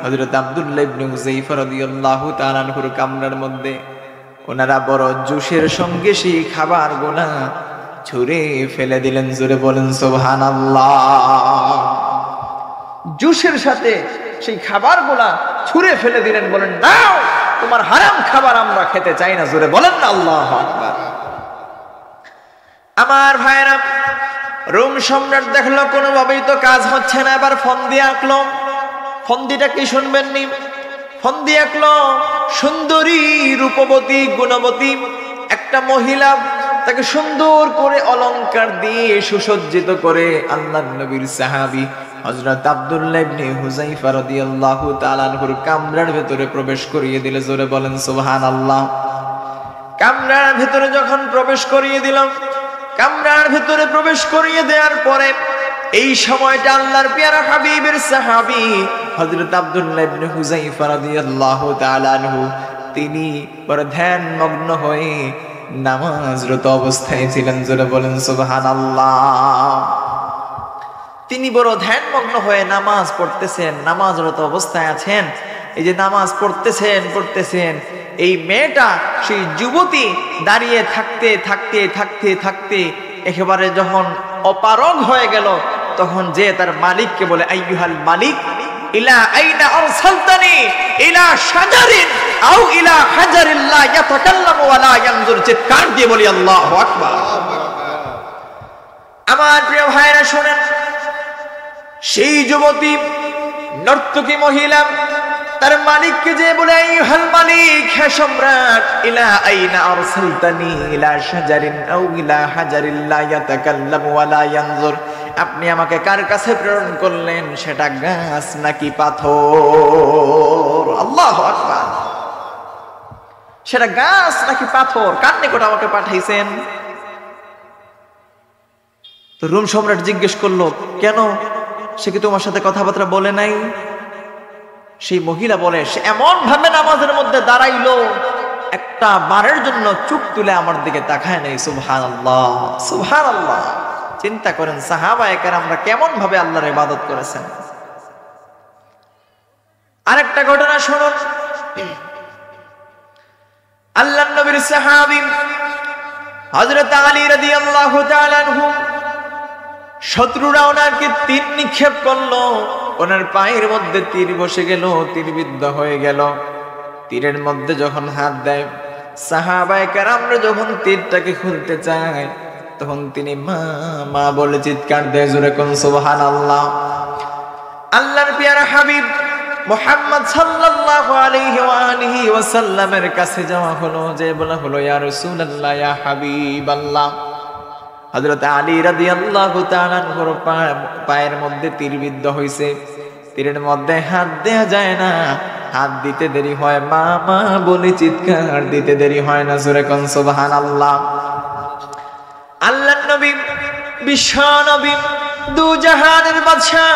হযরত আব্দুল্লাহ ইবনে হুযায়ফা রাদিয়াল্লাহু তাআলা আনহুর কামরার মধ্যে ওনারা বড় জোশের সঙ্গে সেই খাবারগুলা ছুঁড়ে ফেলে দিলেন। জোরে বলেন সুবহানাল্লাহ। জোশের সাথে সেই খাবারগুলা ছুঁড়ে ফেলে দিলেন, বলেন নাও, তোমার হারাম খাবার আমরা খেতে চাই না। জোরে বলেন না আল্লাহু আকবার। আমার ভাইরা, রোম সম্রাট দেখলো কোনোভাবেই তো কাজ হচ্ছে না, এবার ফোন দিয়ে আঁকলো। ফন্দিটা কি শুনবেন নি? ফন্দি আঁকলো সুন্দরী, রূপবতী, গুণবতী একটা মহিলা, তাকে সুন্দর করে অলংকার দিয়ে সুসজ্জিত করে আল্লাহর নবীর সাহাবী হযরত আব্দুল্লাহ ইবনে হুযায়ফা রাদিয়াল্লাহু তাআলা আনহুর কামরার ভেতরে প্রবেশ করিয়ে দিলে। জোরে বলেন সুবহানাল্লাহ। কামরার ভেতরে যখন প্রবেশ করিয়ে দিলাম, কামরার ভেতরে প্রবেশ করিয়ে দেওয়ার পরে এই সময়টা আল্লাহর পেয়ারা হাবিবের সাহাবী হযরত আব্দুল্লাহ ইবনে হুযায়ফা রাদিয়াল্লাহু তাআলা আনহু তিনি বড় ধ্যান মগ্ন হয়ে নামাজরত অবস্থায় ছিলেন। জোরে বলেন সুবহানাল্লাহ। তিনি বড় ধ্যান মগ্ন হয়ে নামাজ পড়তেছেন, নামাজরত অবস্থায় আছেন। এই যে নামাজ পড়তেছেন, এই মেয়েটা, সেই যুবতী দাঁড়িয়ে থাকতে থাকতে থাকতে থাকতে একেবারে যখন অপারগ হয়ে গেল, তখন যে তার মালিককে বলে, আইয়ুহাল মালিক ইলা আইনা আরসালতানি ইলা শাজারিন আও ইলা হাজারিন লা ইয়াতাকাল্লামু ওয়া লা ইয়ানজুর। চিৎকার দিয়ে বলি আল্লাহু আকবার। আমার প্রিয় ভাইরা শুনেন, সেই যুবতী নর্তকী মহিলা তার মালিককে যে বলে, আইয়ুহাল মালিক, হে সম্রাট, ইলা আইনা আরসালতানি ইলা শাজারিন আও ইলা হাজারিন লা ইয়াতাকাল্লামু ওয়া লা ইয়ানজুর। আপনি আমাকে কার কাছে প্রেরণ করলেন? সেটা গাছ নাকি পাথর? আল্লাহু আকবার। সেটা গাছ নাকি পাথর? কার নিকট আমাকে পাঠাইছেন? তো রোম সম্রাট জিজ্ঞেস করলো, কেন, সে কি তোমার সাথে কথাবার্তা বলে নাই? সেই মহিলা বলে, সে এমন ভাবে নামাজের মধ্যে দাঁড়াইলো, একটা বারের জন্য চোখ তুলে আমার দিকে তাকায় নাই। সুবহানাল্লাহ, সুবহানাল্লাহ। চিন্তা করেন সাহাবায়ে কেরামরা কেমন ভাবে আল্লাহর ইবাদত করেছেন। আরেকটা ঘটনা শুনুন। আল্লাহর নবীর সাহাবী হযরত আলী রাদিয়াল্লাহু তাআলা আনহু, শত্রুরা ওনাকে তীর নিক্ষেপ করলো, ওনার পায়ের মধ্যে তীর বসে গেল, তীর বিদ্ধ হয়ে গেল। তীরের মধ্যে যখন হাত দেয়, সাহাবায়ে কেরামরা যখন তীরটাকে খুলতে চায়, তখন তিনি মা মা বলে চিৎকার দেয়। জোরে কোন সুবহানাল্লাহ। আল্লাহর পেয়ারা হাবিব মুহাম্মদ সাল্লাল্লাহু আলাইহি ওয়া আলিহি ওয়াসাল্লামের কাছে যাওয়া হলো, যে বলা হলো, ইয়া রাসূলুল্লাহ, ইয়া হাবিবাল্লাহ। হযরত আলী রাদিয়াল্লাহু তাআলা আনহুর পায়ের মধ্যে তীর বিদ্ধ হইছে, তীরের মধ্যে হাত দেয়া যায় না, হাত দিতে দেরি হয়, মা মা বলে চিৎকার দিতে দেরি হয় না। জোরে কোন সুবহানাল্লাহ। আল্লাহর নবী, বিশ্ব নবী, দু জাহানের বাদশা,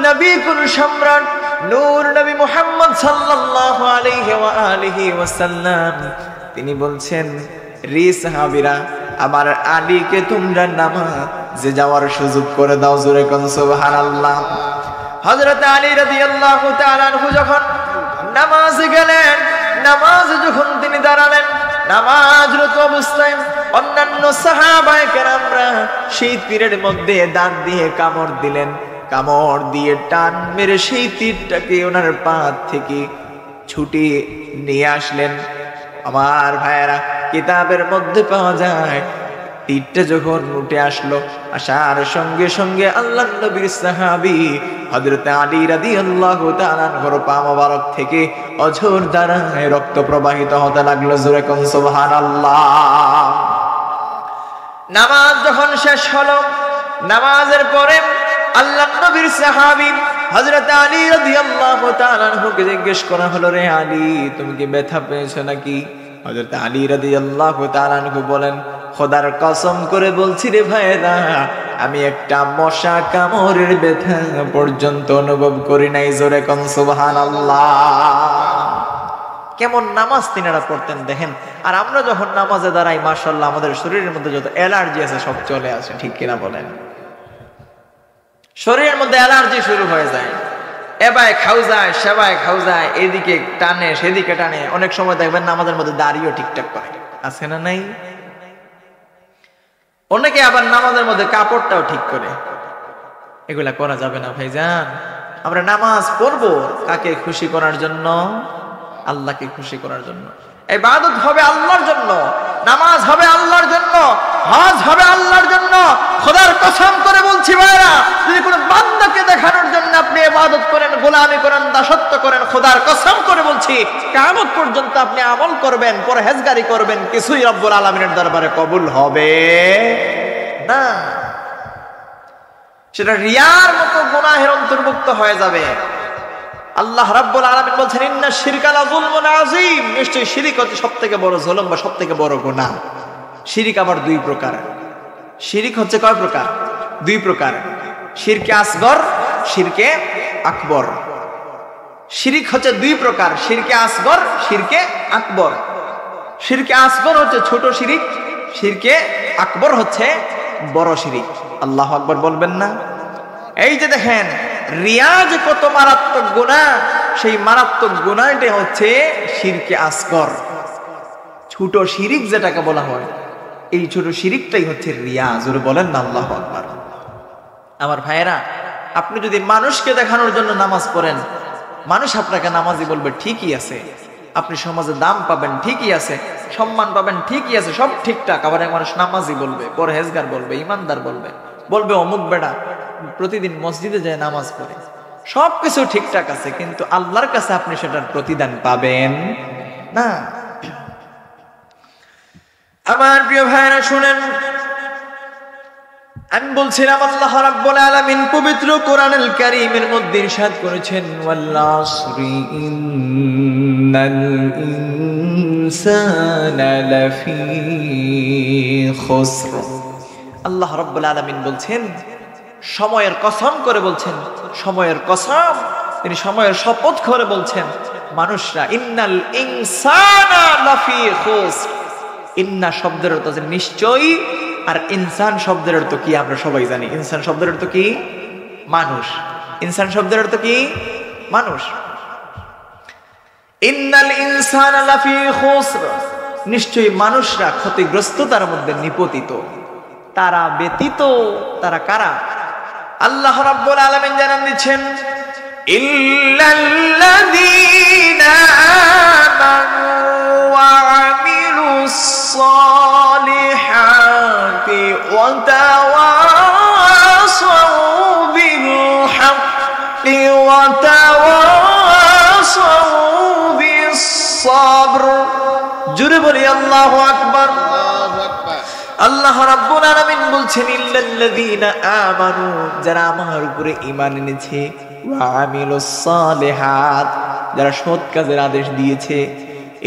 নবী কুল সম্রাট, নূর নবী মুহাম্মদ সাল্লাল্লাহু আলাইহি ওয়া আলিহি ওয়াসাল্লাম, তিনি বলছেন, রে সাহাবীরা, আমার আলীকে তোমরা নামাজে যাওয়ার সুযোগ করে দাও। জোরে কোন সুবহানাল্লাহ। হযরত আলী রাদিয়াল্লাহু তাআলা আনহু যখন নামাজে গেলেন, নামাজে যখন তিনি দাঁড়ালেন, নামাজরত অবস্থায় অন্যান্য সাহাবায়ে কেরামরা সেই তীরের মধ্যে দাঁত দিয়ে কামড় দিলেন, কামড় দিয়ে টান মেরে সেই তীরটাকে ওনার পা থেকে ছুটিয়ে নিয়ে আসলেন। আমার ভাইয়েরা, কিতাবের মধ্যে পাওয়া যায়, তীরটা যখন উঠে আসলো, আসার সঙ্গে সঙ্গে আল্লাহর নবীর সাহাবী হযরত আলী রাদিয়াল্লাহু তাআলা আনহুর পা মোবারক থেকে অঝোর ধারায় রক্ত প্রবাহিত হতে লাগলো। জোরে কোন সুবহানাল্লাহ। নামাজ যখন শেষ হলো, নামাজের পরে আল্লাহর নবীর সাহাবী হযরত আলী রাদিয়াল্লাহু তাআলা আনহুকে জিজ্ঞেস করা হলো, রে আলী, তুমি কি ব্যথা পেয়েছো নাকি? হযরত আলী রাদিয়াল্লাহু তাআলা আনহু বলেন, খোদার কসম করে বলছি রে ভাইরা, আমি একটা মশা কামড়ের ব্যথা পর্যন্ত অনুভব করি নাই। জোরে কোন সুবহানাল্লাহ। কেমন নামাজ তিনারা পড়তেন দেখেন। আর আমরা যখন নামাজে দাঁড়াই, মাশাআল্লাহ, আমাদের শরীরের মধ্যে যত অ্যালার্জি আছে সব চলে আসে, ঠিক কিনা বলেন? শরীরের মধ্যে অ্যালার্জি শুরু হয়ে যায়। এবায় খাও যায় সেবায় খাও যায়, এদিকে টানে সেদিকে টানে। অনেক সময় দেখবেন নামাজের মধ্যে দাঁড়িয়েও ঠিকঠাক করে, আছে না নাই? অনেকে আবার নামাজের মধ্যে কাপড়টাও ঠিক করে। এগুলা করা যাবে না ভাইজান। আমরা নামাজ পড়বো কাকে খুশি করার জন্য? আল্লাহকে খুশি করার জন্য। ইবাদত হবে আল্লাহর জন্য, নামাজ হবে আল্লাহর জন্য, হজ হবে আল্লাহর জন্য। খোদার কসম করে বলছি ভাইরা, যদি কোনো বান্দাকে দেখানোর জন্য আপনি ইবাদত করেন, গোলামি করেন, দাসত্ব করেন, খোদার কসম করে বলছি কিয়ামত পর্যন্ত আপনি আমল করবেন, পরহেজগারি করবেন, কিছুই রব্বুল আলামিনের দরবারে কবুল হবে না। সেটা রিয়ার মতো গুনাহের অন্তর্ভুক্ত হয়ে যাবে। আল্লাহ রাব্বুল আলামিন বলছেন ইন্না শিরকা লাযুলমুন আযীম, নিশ্চয়ই শিরক হচ্ছে সবথেকে বড় জুলুম বা সবথেকে বড় গুনাহ। শিরক আবার দুই প্রকার। শিরক হচ্ছে কয় প্রকার? দুই প্রকার। শিরকে আসগর, শিরকে আকবর। শিরক হচ্ছে দুই প্রকার, শিরকে আসগর, শিরকে আকবর। শিরকে আসগর হচ্ছে ছোট শিরক, শিরকে আকবর হচ্ছে বড় শিরক। আল্লাহু আকবার বলবেন না? এই যে দেখেন রিয়া যে কত মারাত্মক গুনাহ, সেই মারাত্মক গুনাহটা হচ্ছে শিরকে আসগর, ছোট শিরিক যেটাকে বলা হয়। এই ছোট শিরিকটাই হচ্ছে রিয়া। জোরে বলেন না আল্লাহু আকবার। আমার ভাইয়েরা, আপনি যদি মানুষকে দেখানোর জন্য নামাজ পড়েন, মানুষ আপনাকে নামাজি বলবে ঠিকই আছে, আপনি সমাজে দাম পাবেন ঠিকই আছে, সম্মান পাবেন ঠিকই আছে, সব ঠিকঠাক। আবার এক মানুষ নামাজি বলবে, পরহেজগার বলবে, ইমানদার বলবে, বলবে অমুক বেড়া প্রতিদিন মসজিদে যায় নামাজ পড়ে, সবকিছু ঠিকঠাক আছে, কিন্তু আল্লাহর কাছে আপনি সেটার প্রতিদান পাবেন না। আমার প্রিয় ভাইরা শুনেন, আমি বলছিলাম আল্লাহ রাব্বুল আলামিন পবিত্র কোরআনুল কারীমের মধ্যে ইরশাদ করেছেন ওয়াল আসরি ইন্নাল ইনসানা লাফি খুসর। আল্লাহ রাব্বুল আলামিন বলছেন, সময়ের কসম করে বলছেন, সময়ের কসম, তিনি সময়ের শপথ করে বলছেন মানুষরা, ইন্নাল ইনসানা লাফি খুসর। ইন্না শব্দের অর্থ হচ্ছে নিশ্চয়ই, আর ইনসান শব্দের অর্থ কি আমরা সবাই জানি। ইনসান শব্দের অর্থ কি? মানুষ। ইনসান শব্দের অর্থ কি? মানুষ। ইন্নাল ইনসানা লাফি খুসর, নিশ্চয়ই মানুষরা ক্ষতিগ্রস্ততার মধ্যে নিপতিত। তারা ব্যতীত, তারা কারা? আল্লাহ রাব্বুল আলামিন জানান দিচ্ছেন ইল্লাল্লাযীনা আমানু ওয়া আমিলুস সালিহাতি ওয়া তাওয়াসাউ বিল হাক্কি ওয়া তাওয়াসাউ বিস সাবর। জোরে বলি আল্লাহু আকবার। আল্লাহ রাব্বুল আলামিন বলছেন ইল্লাল্লাযীনা আমানু, যারা আমার উপরে ঈমান এনেছে, ওয়া আমিলুস সালিহাত, যারা সৎ কাজের আদেশ দিয়েছে।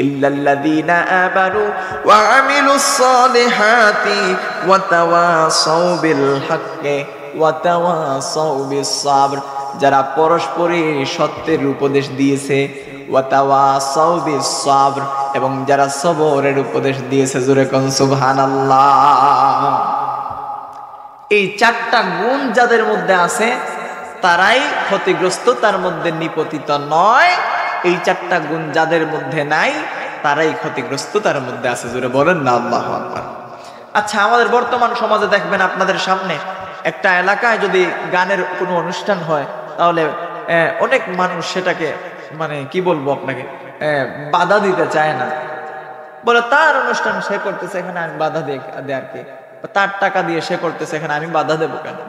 ইল্লাল্লাযীনা আমানু ওয়া আমিলুস সালিহাতি ওয়া তাওয়াসাউ বিল হাক্কি ওয়া তাওয়াসাউ বিস সাবর, যারা পরস্পরে সত্যের উপদেশ দিয়েছে, ওয়া তাওয়াসাউ বিস সাবর, এবং যারা সবরের উপদেশ দিয়েছে। জোরে কোন সুবহানাল্লাহ। এই চারটা গুণ যাদের মধ্যে আছে তারাই ক্ষতিগ্রস্ত, তার মধ্যে নিপতিত নয়। এই চারটা গুণ যাদের মধ্যে নাই তারাই ক্ষতিগ্রস্ত, তার মধ্যে আছে। জোরে বলেন না আল্লাহু আকবার। আচ্ছা, আমাদের বর্তমান সমাজে দেখবেন আপনাদের সামনে একটা এলাকায় যদি গানের কোনো অনুষ্ঠান হয়, তাহলে অনেক মানুষ সেটাকে মানে কি বলবো আপনাকে, বাধা দিতে চায় না। বলে তার অনুষ্ঠান সে করতেছে, এখানে আমি বাধা দেয়ার কি? তার টাকা দিয়ে সে করতেছে, এখানে আমি বাধা দেবো কেন?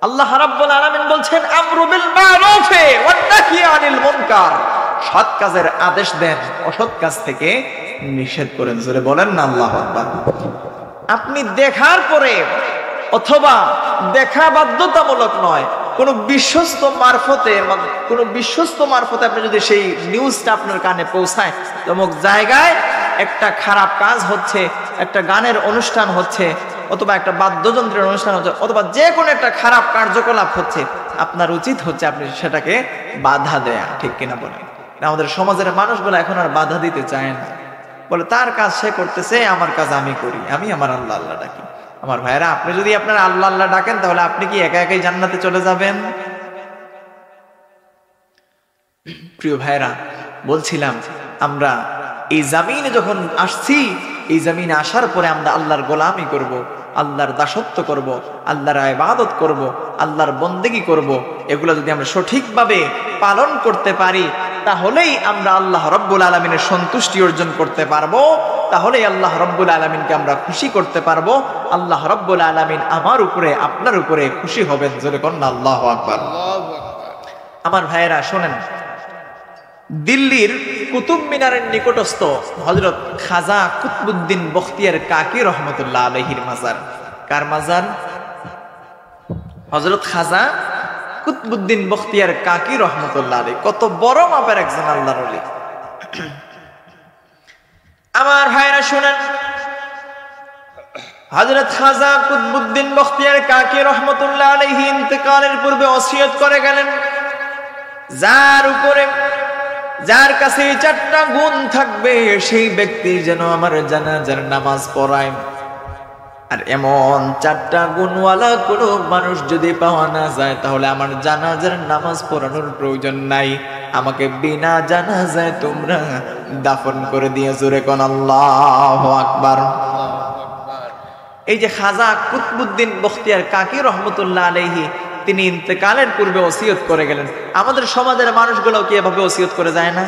আল্লাহ রাব্বুল আলামিন বলছেন আমরু বিল মারুফি ওয়ান নাহyi আনিল মুনকার, সৎ কাজের আদেশ দেন, অসৎ কাজ থেকে নিষেধ করেন। জোরে বলেন না আল্লাহু আকবার। আপনি দেখার পরে, অথবা দেখা বাধ্যতামূলক নয়, কোনো বিশ্বস্ত মারফতে আপনি যদি সেই নিউজটা আপনার কানে পৌঁছায়, অমুক জায়গায় একটা খারাপ কাজ হচ্ছে, একটা গানের অনুষ্ঠান হচ্ছে, অথবা একটা বাদ্যযন্ত্রের অনুষ্ঠান হচ্ছে, অথবা যে কোনো একটা খারাপ কার্যকলাপ হচ্ছে, আপনার উচিত হচ্ছে আপনি সেটাকে বাধা দেয়া। ঠিক কিনা বলেন? আমাদের সমাজের মানুষগুলো এখন আর বাধা দিতে চায় না, বলে তার কাজ সে করতেছে, আমার কাজ আমি করি, আমি আমার আল্লাহ আল্লাহ ডাকি। আমার ভাইয়েরা, আপনি যদি আপনার আল্লাহ আল্লাহ ডাকেন, তাহলে আপনি কি একা একাই জান্নাতে চলে যাবেন? প্রিয় ভাইরা, বলছিলাম আমরা এই জমিনে যখন আসছি, এই জমিনে আসার পরে আমরা আল্লাহর গোলামি করব, আল্লাহর দাসত্ব করব, আল্লাহর ইবাদত করব, আল্লাহর বন্দেগী করব। এগুলো যদি আমরা সঠিকভাবে পালন করতে পারি, তাহলেই আমরা আল্লাহ রব্বুল আলামিনের সন্তুষ্টি অর্জন করতে পারবো, তাহলেই আল্লাহ রব্বুল আলামিনকে আমরা খুশি করতে পারবো। আল্লাহ রব্বুল আলামিন আমার উপরে, আপনার উপরে খুশি হবেন। জোরে কন্না আল্লাহু আকবার। আমার ভাইয়েরা শোনেন, দিল্লির কুতুব মিনারের নিকটস্থ হযরত খাজা কুতবুদ্দিন বখতিয়ার কাকি রহমতুল্লাহ আলাইহির মাজার। কার মাজার? হযরত খাজা কুতবুদ্দিন বখতিয়ার কাকি রহমতুল্লাহ আলাইহি। কত বড় মাপের একজন আল্লাহর ওলি। আমার ভাইরা শুনেন, হযরত খাজা কুতবুদ্দিন বখতিয়ার কাকি রহমতুল্লাহ আলাইহি ইন্তেকালের পূর্বে ওসিয়ত করে গেলেন, যার কাছে চারটা গুণ থাকবে সেই ব্যক্তি যেন আমার জানাজার নামাজ পড়ায়। আর এমন চারটা গুণওয়ালা কোনো মানুষ যদি পাওয়া না যায়, তাহলে আমার জানাজার নামাজ পড়ানোর প্রয়োজন নাই। আমাকে বিনা জানাজায় তোমরা দাফন করে দিয়ে। জোরে কোন আল্লাহু আকবার। এই যে খাজা কুতবুদ্দিন বখতিয়ার কাকি রহমতুল্লাহ আলাইহি, তিনি ইন্তেকালের পূর্বে ওসিয়ত করে গেলেন। আমাদের সমাজের মানুষগুলো কি এভাবে ওসিয়ত করে যায় না?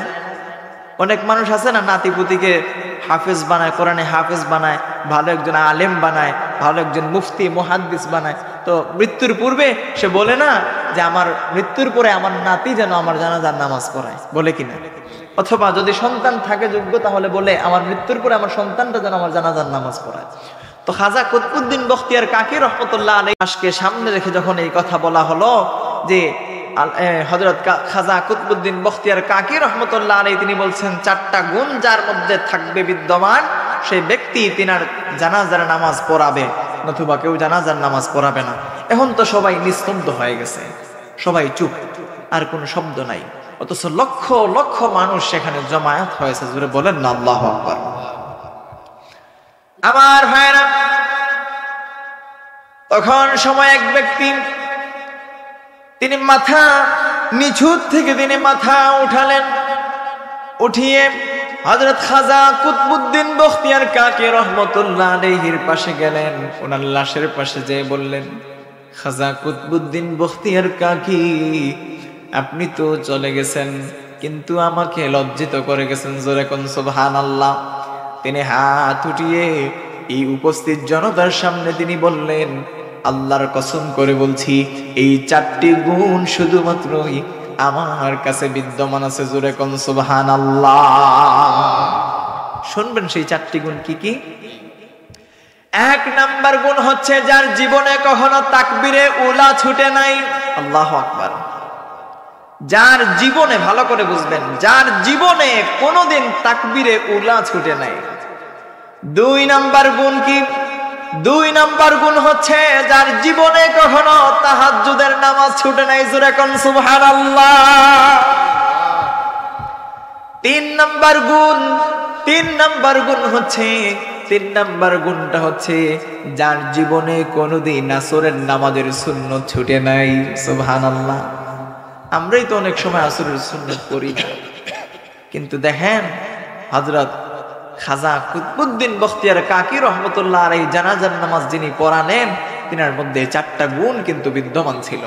অনেক মানুষ আছে না, নাতিপুতিকে হাফেজ বানায়, কোরআনে হাফেজ বানায়, ভালো একজন আলেম বানায়, ভালো একজন মুফতি মুহাদ্দিস বানায়। তো মৃত্যুর পূর্বে সে বলে না যে আমার মৃত্যুর পরে আমার নাতি যেন আমার জানাজার নামাজ পড়ায়, বলে কিনা? অথবা যদি সন্তান থাকে যোগ্য, তাহলে বলে আমার মৃত্যুর পরে আমার সন্তানটা যেন আমার জানাজার নামাজ পড়ায়। তো খাজা কুতবুদ্দিন বখতিয়ার কাকি রহমতুল্লাহ আলাইহিকে সামনে রেখে যখন এই কথা বলা হলো যে হযরত খাজা কুতবুদ্দিন বখতিয়ার কাকি রহমতুল্লাহ আলাইহি তিনি বলছেন, চারটা গুণ যার মধ্যে থাকবে বিদ্যমান, সেই ব্যক্তি তিনার জানাজার নামাজ পড়াবে, নতুবা কেউ জানাজার নামাজ পড়াবে না। এখন তো সবাই নিস্তব্ধ হয়ে গেছে, সবাই চুপ, আর কোনো শব্দ নাই। অথচ লক্ষ লক্ষ মানুষ সেখানে জমায়েত হয়েছে। জোরে বলেন না আল্লাহু আকবার। আমার ভাইরা, তখন সময় এক ব্যক্তি তিনি মাথা নিচুত থেকে তিনি মাথা উঠালেন, উঠিয়ে হযরত খাজা কুতবুদ্দিন বখতিয়ার কাকি রহমতুল্লাহ আলাইহির পাশে গেলেন। ওনার লাশের পাশে যেয়ে বললেন, খাজা কুতবুদ্দিন বখতিয়ার কাকি, আপনি তো চলে গেছেন, কিন্তু আমাকে লজ্জিত করে গেছেন। জোরে কোন সুবহানাল্লাহ। তিনি হাত উঠিয়ে এই উপস্থিত জনতার সামনে তিনি বললেন, আল্লাহর কসম করে বলছি, এই চারটি গুণ শুধুমাত্রই আমার কাছে বিদ্যমান আছে। জোরে কোন সুবহানাল্লাহ। শুনবেন সেই চারটি গুণ কি কি? এক নাম্বার গুণ হচ্ছে, যার জীবনে কখনো তাকবীরে উলা ছুটে নাই। আল্লাহু আকবার। যার জীবনে, ভালো করে বুঝবেন, যার জীবনে কোনোদিন তাকবীরে উলা ছুটে নাই। দুই নাম্বার গুণ কি? দুই নাম্বার গুণ হচ্ছে, যার জীবনে কখনো তাহাজ্জুদের নামাজ ছুটে নাই। জোরে কোন সুবহানাল্লাহ। তিন নাম্বার গুণটা হচ্ছে, যার জীবনে কোনোদিন আসরের নামাজের সুন্নত ছুটে নাই। সুবহানাল্লাহ। আমরাই তো অনেক সময় আসরের সুন্নত পড়ি না, কিন্তু দেখেন হযরত খাজা কুতবুদ্দিন বখতিয়ার কাকি রহমতুল্লাহ আলাইহি জানাজার নামাজ যিনি পড়ালেন, তিনার মধ্যে চারটা গুণ কিন্তু বিদ্যমান ছিল।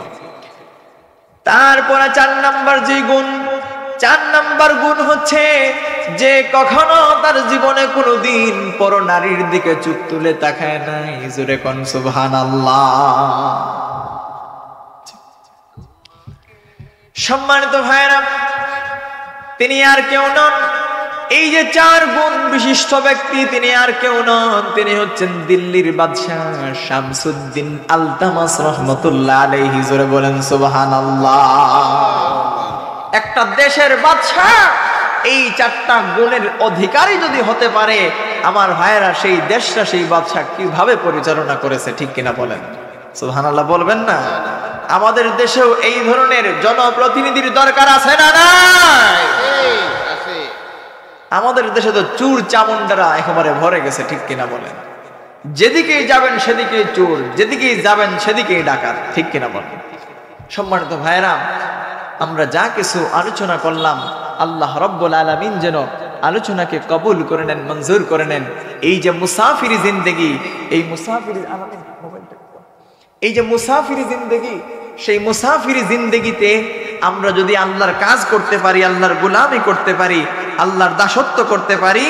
তারপরে চার নাম্বার গুণ হচ্ছে, যে কখনো তার জীবনে কোনোদিন পর নারীর দিকে চোখ তুলে তাকায় নাই। জোরে কোন সুবহানাল্লাহ। সম্মানিত ভাইরা, তিনি আর কেউ নন, এই যে চার গুণ বিশিষ্ট ব্যক্তি, তিনি আর কেউ নন, তিনি হচ্ছেন দিল্লির বাদশাহ শামসুদ্দিন আলতামাস রহমতুল্লাহ আলাইহি। জোরে বলেন সুবহানাল্লাহ। একটা দেশের বাদশাহ এই চারটা গুণের অধিকারী যদি হতে পারে, আমার ভাইয়েরা, সেই দেশটা, সেই বাদশাহ কিভাবে পরিচালনা করেছে, ঠিক কিনা বলেন? সুবহানাল্লাহ বলবেন না? আমাদের দেশেও এই ধরনের জনপ্রতিনিধির দরকার আছে না নাই? আমাদের দেশে তো চুর চামুন্ডারা একেবারে ভরে গেছে, ঠিক কিনা বলেন? যেদিকেই যাবেন সেদিকেই চোর, যেদিকেই যাবেন সেদিকেই ডাকাত, ঠিক কিনা বলেন? সম্মানিত ভাইরা, আমরা যা কিছু আলোচনা করলাম আল্লাহ রাব্বুল আলামিন যেন আলোচনাকে কবুল করে নেন, মঞ্জুর করে নেন। এই যে মুসাফিরি জিন্দেগি, এই মুসাফিরি এই যে মুসাফিরি জিন্দেগি, সেই মুসাফিরি জিন্দেগিতে আমরা যদি আল্লাহর কাজ করতে পারি, আল্লাহর গোলামি করতে পারি, আল্লাহর দাসত্ব করতে পারি,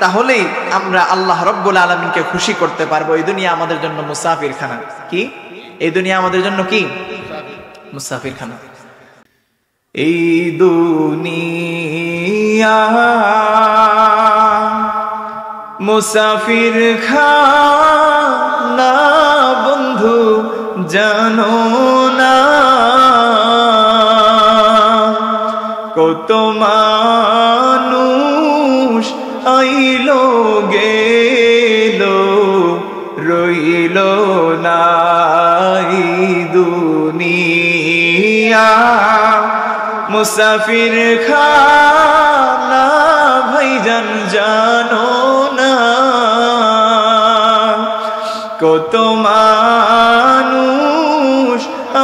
তাহলেই আমরা আল্লাহ রাব্বুল আলামিনকে খুশি করতে পারবো। এই দুনিয়া আমাদের জন্য মুসাফির খানা। কি এই দুনিয়া আমাদের জন্য কি মুসাফির খানা? এই দুনিয়া মুসাফির খানা বন্ধু জানো না, কত মানুষ আইলো গেল রইল না। এই দুনিয়া মুসাফির খানা ভাইজান জানো না, কত মানুষ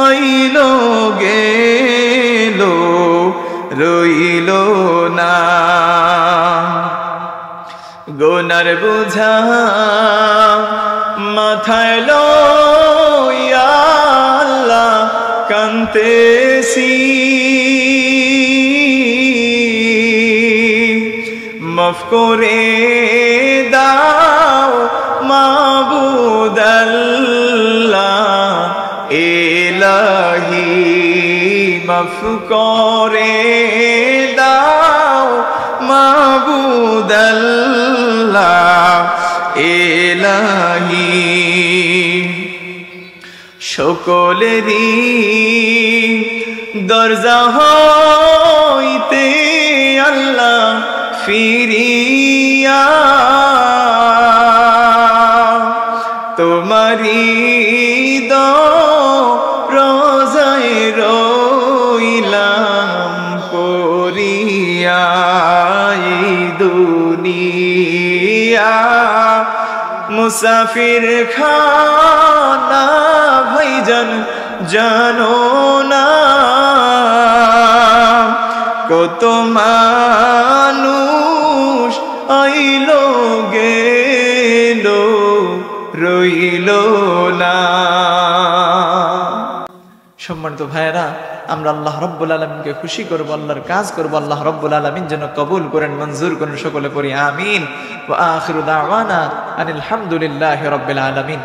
আইলো গেল রইল না। গোনার বুঝা মাথায় লইয়া আল্লাহ কান্তেছি, মাফ করে দাও মাবুদ আল্লাহ ইলাহি, মাফ করে দাও মাবুদ আল্লাহ ইলাহি। সকলেরই দরজা হইতে আল্লাহ ফিরিয়া তোমারি রোজায় রইলাম পরিয়া। এই দুনিয়া মুসাফির খানা ভাইজান জানো না, কত মানুষ আইলো গেল রইল না। সম্মানিত ভাইয়েরা, আমরা আল্লাহ রাব্বুল আলামিনকে খুশি করব, আল্লাহর কাজ করব। আল্লাহ রাব্বুল আলামিন যেন কবুল করেন, মঞ্জুর করেন। সকলে পড়ি আমিন। ওয়া আখিরু দাওয়ানা আনিল হামদুলিল্লাহি রাব্বিল আলামিন।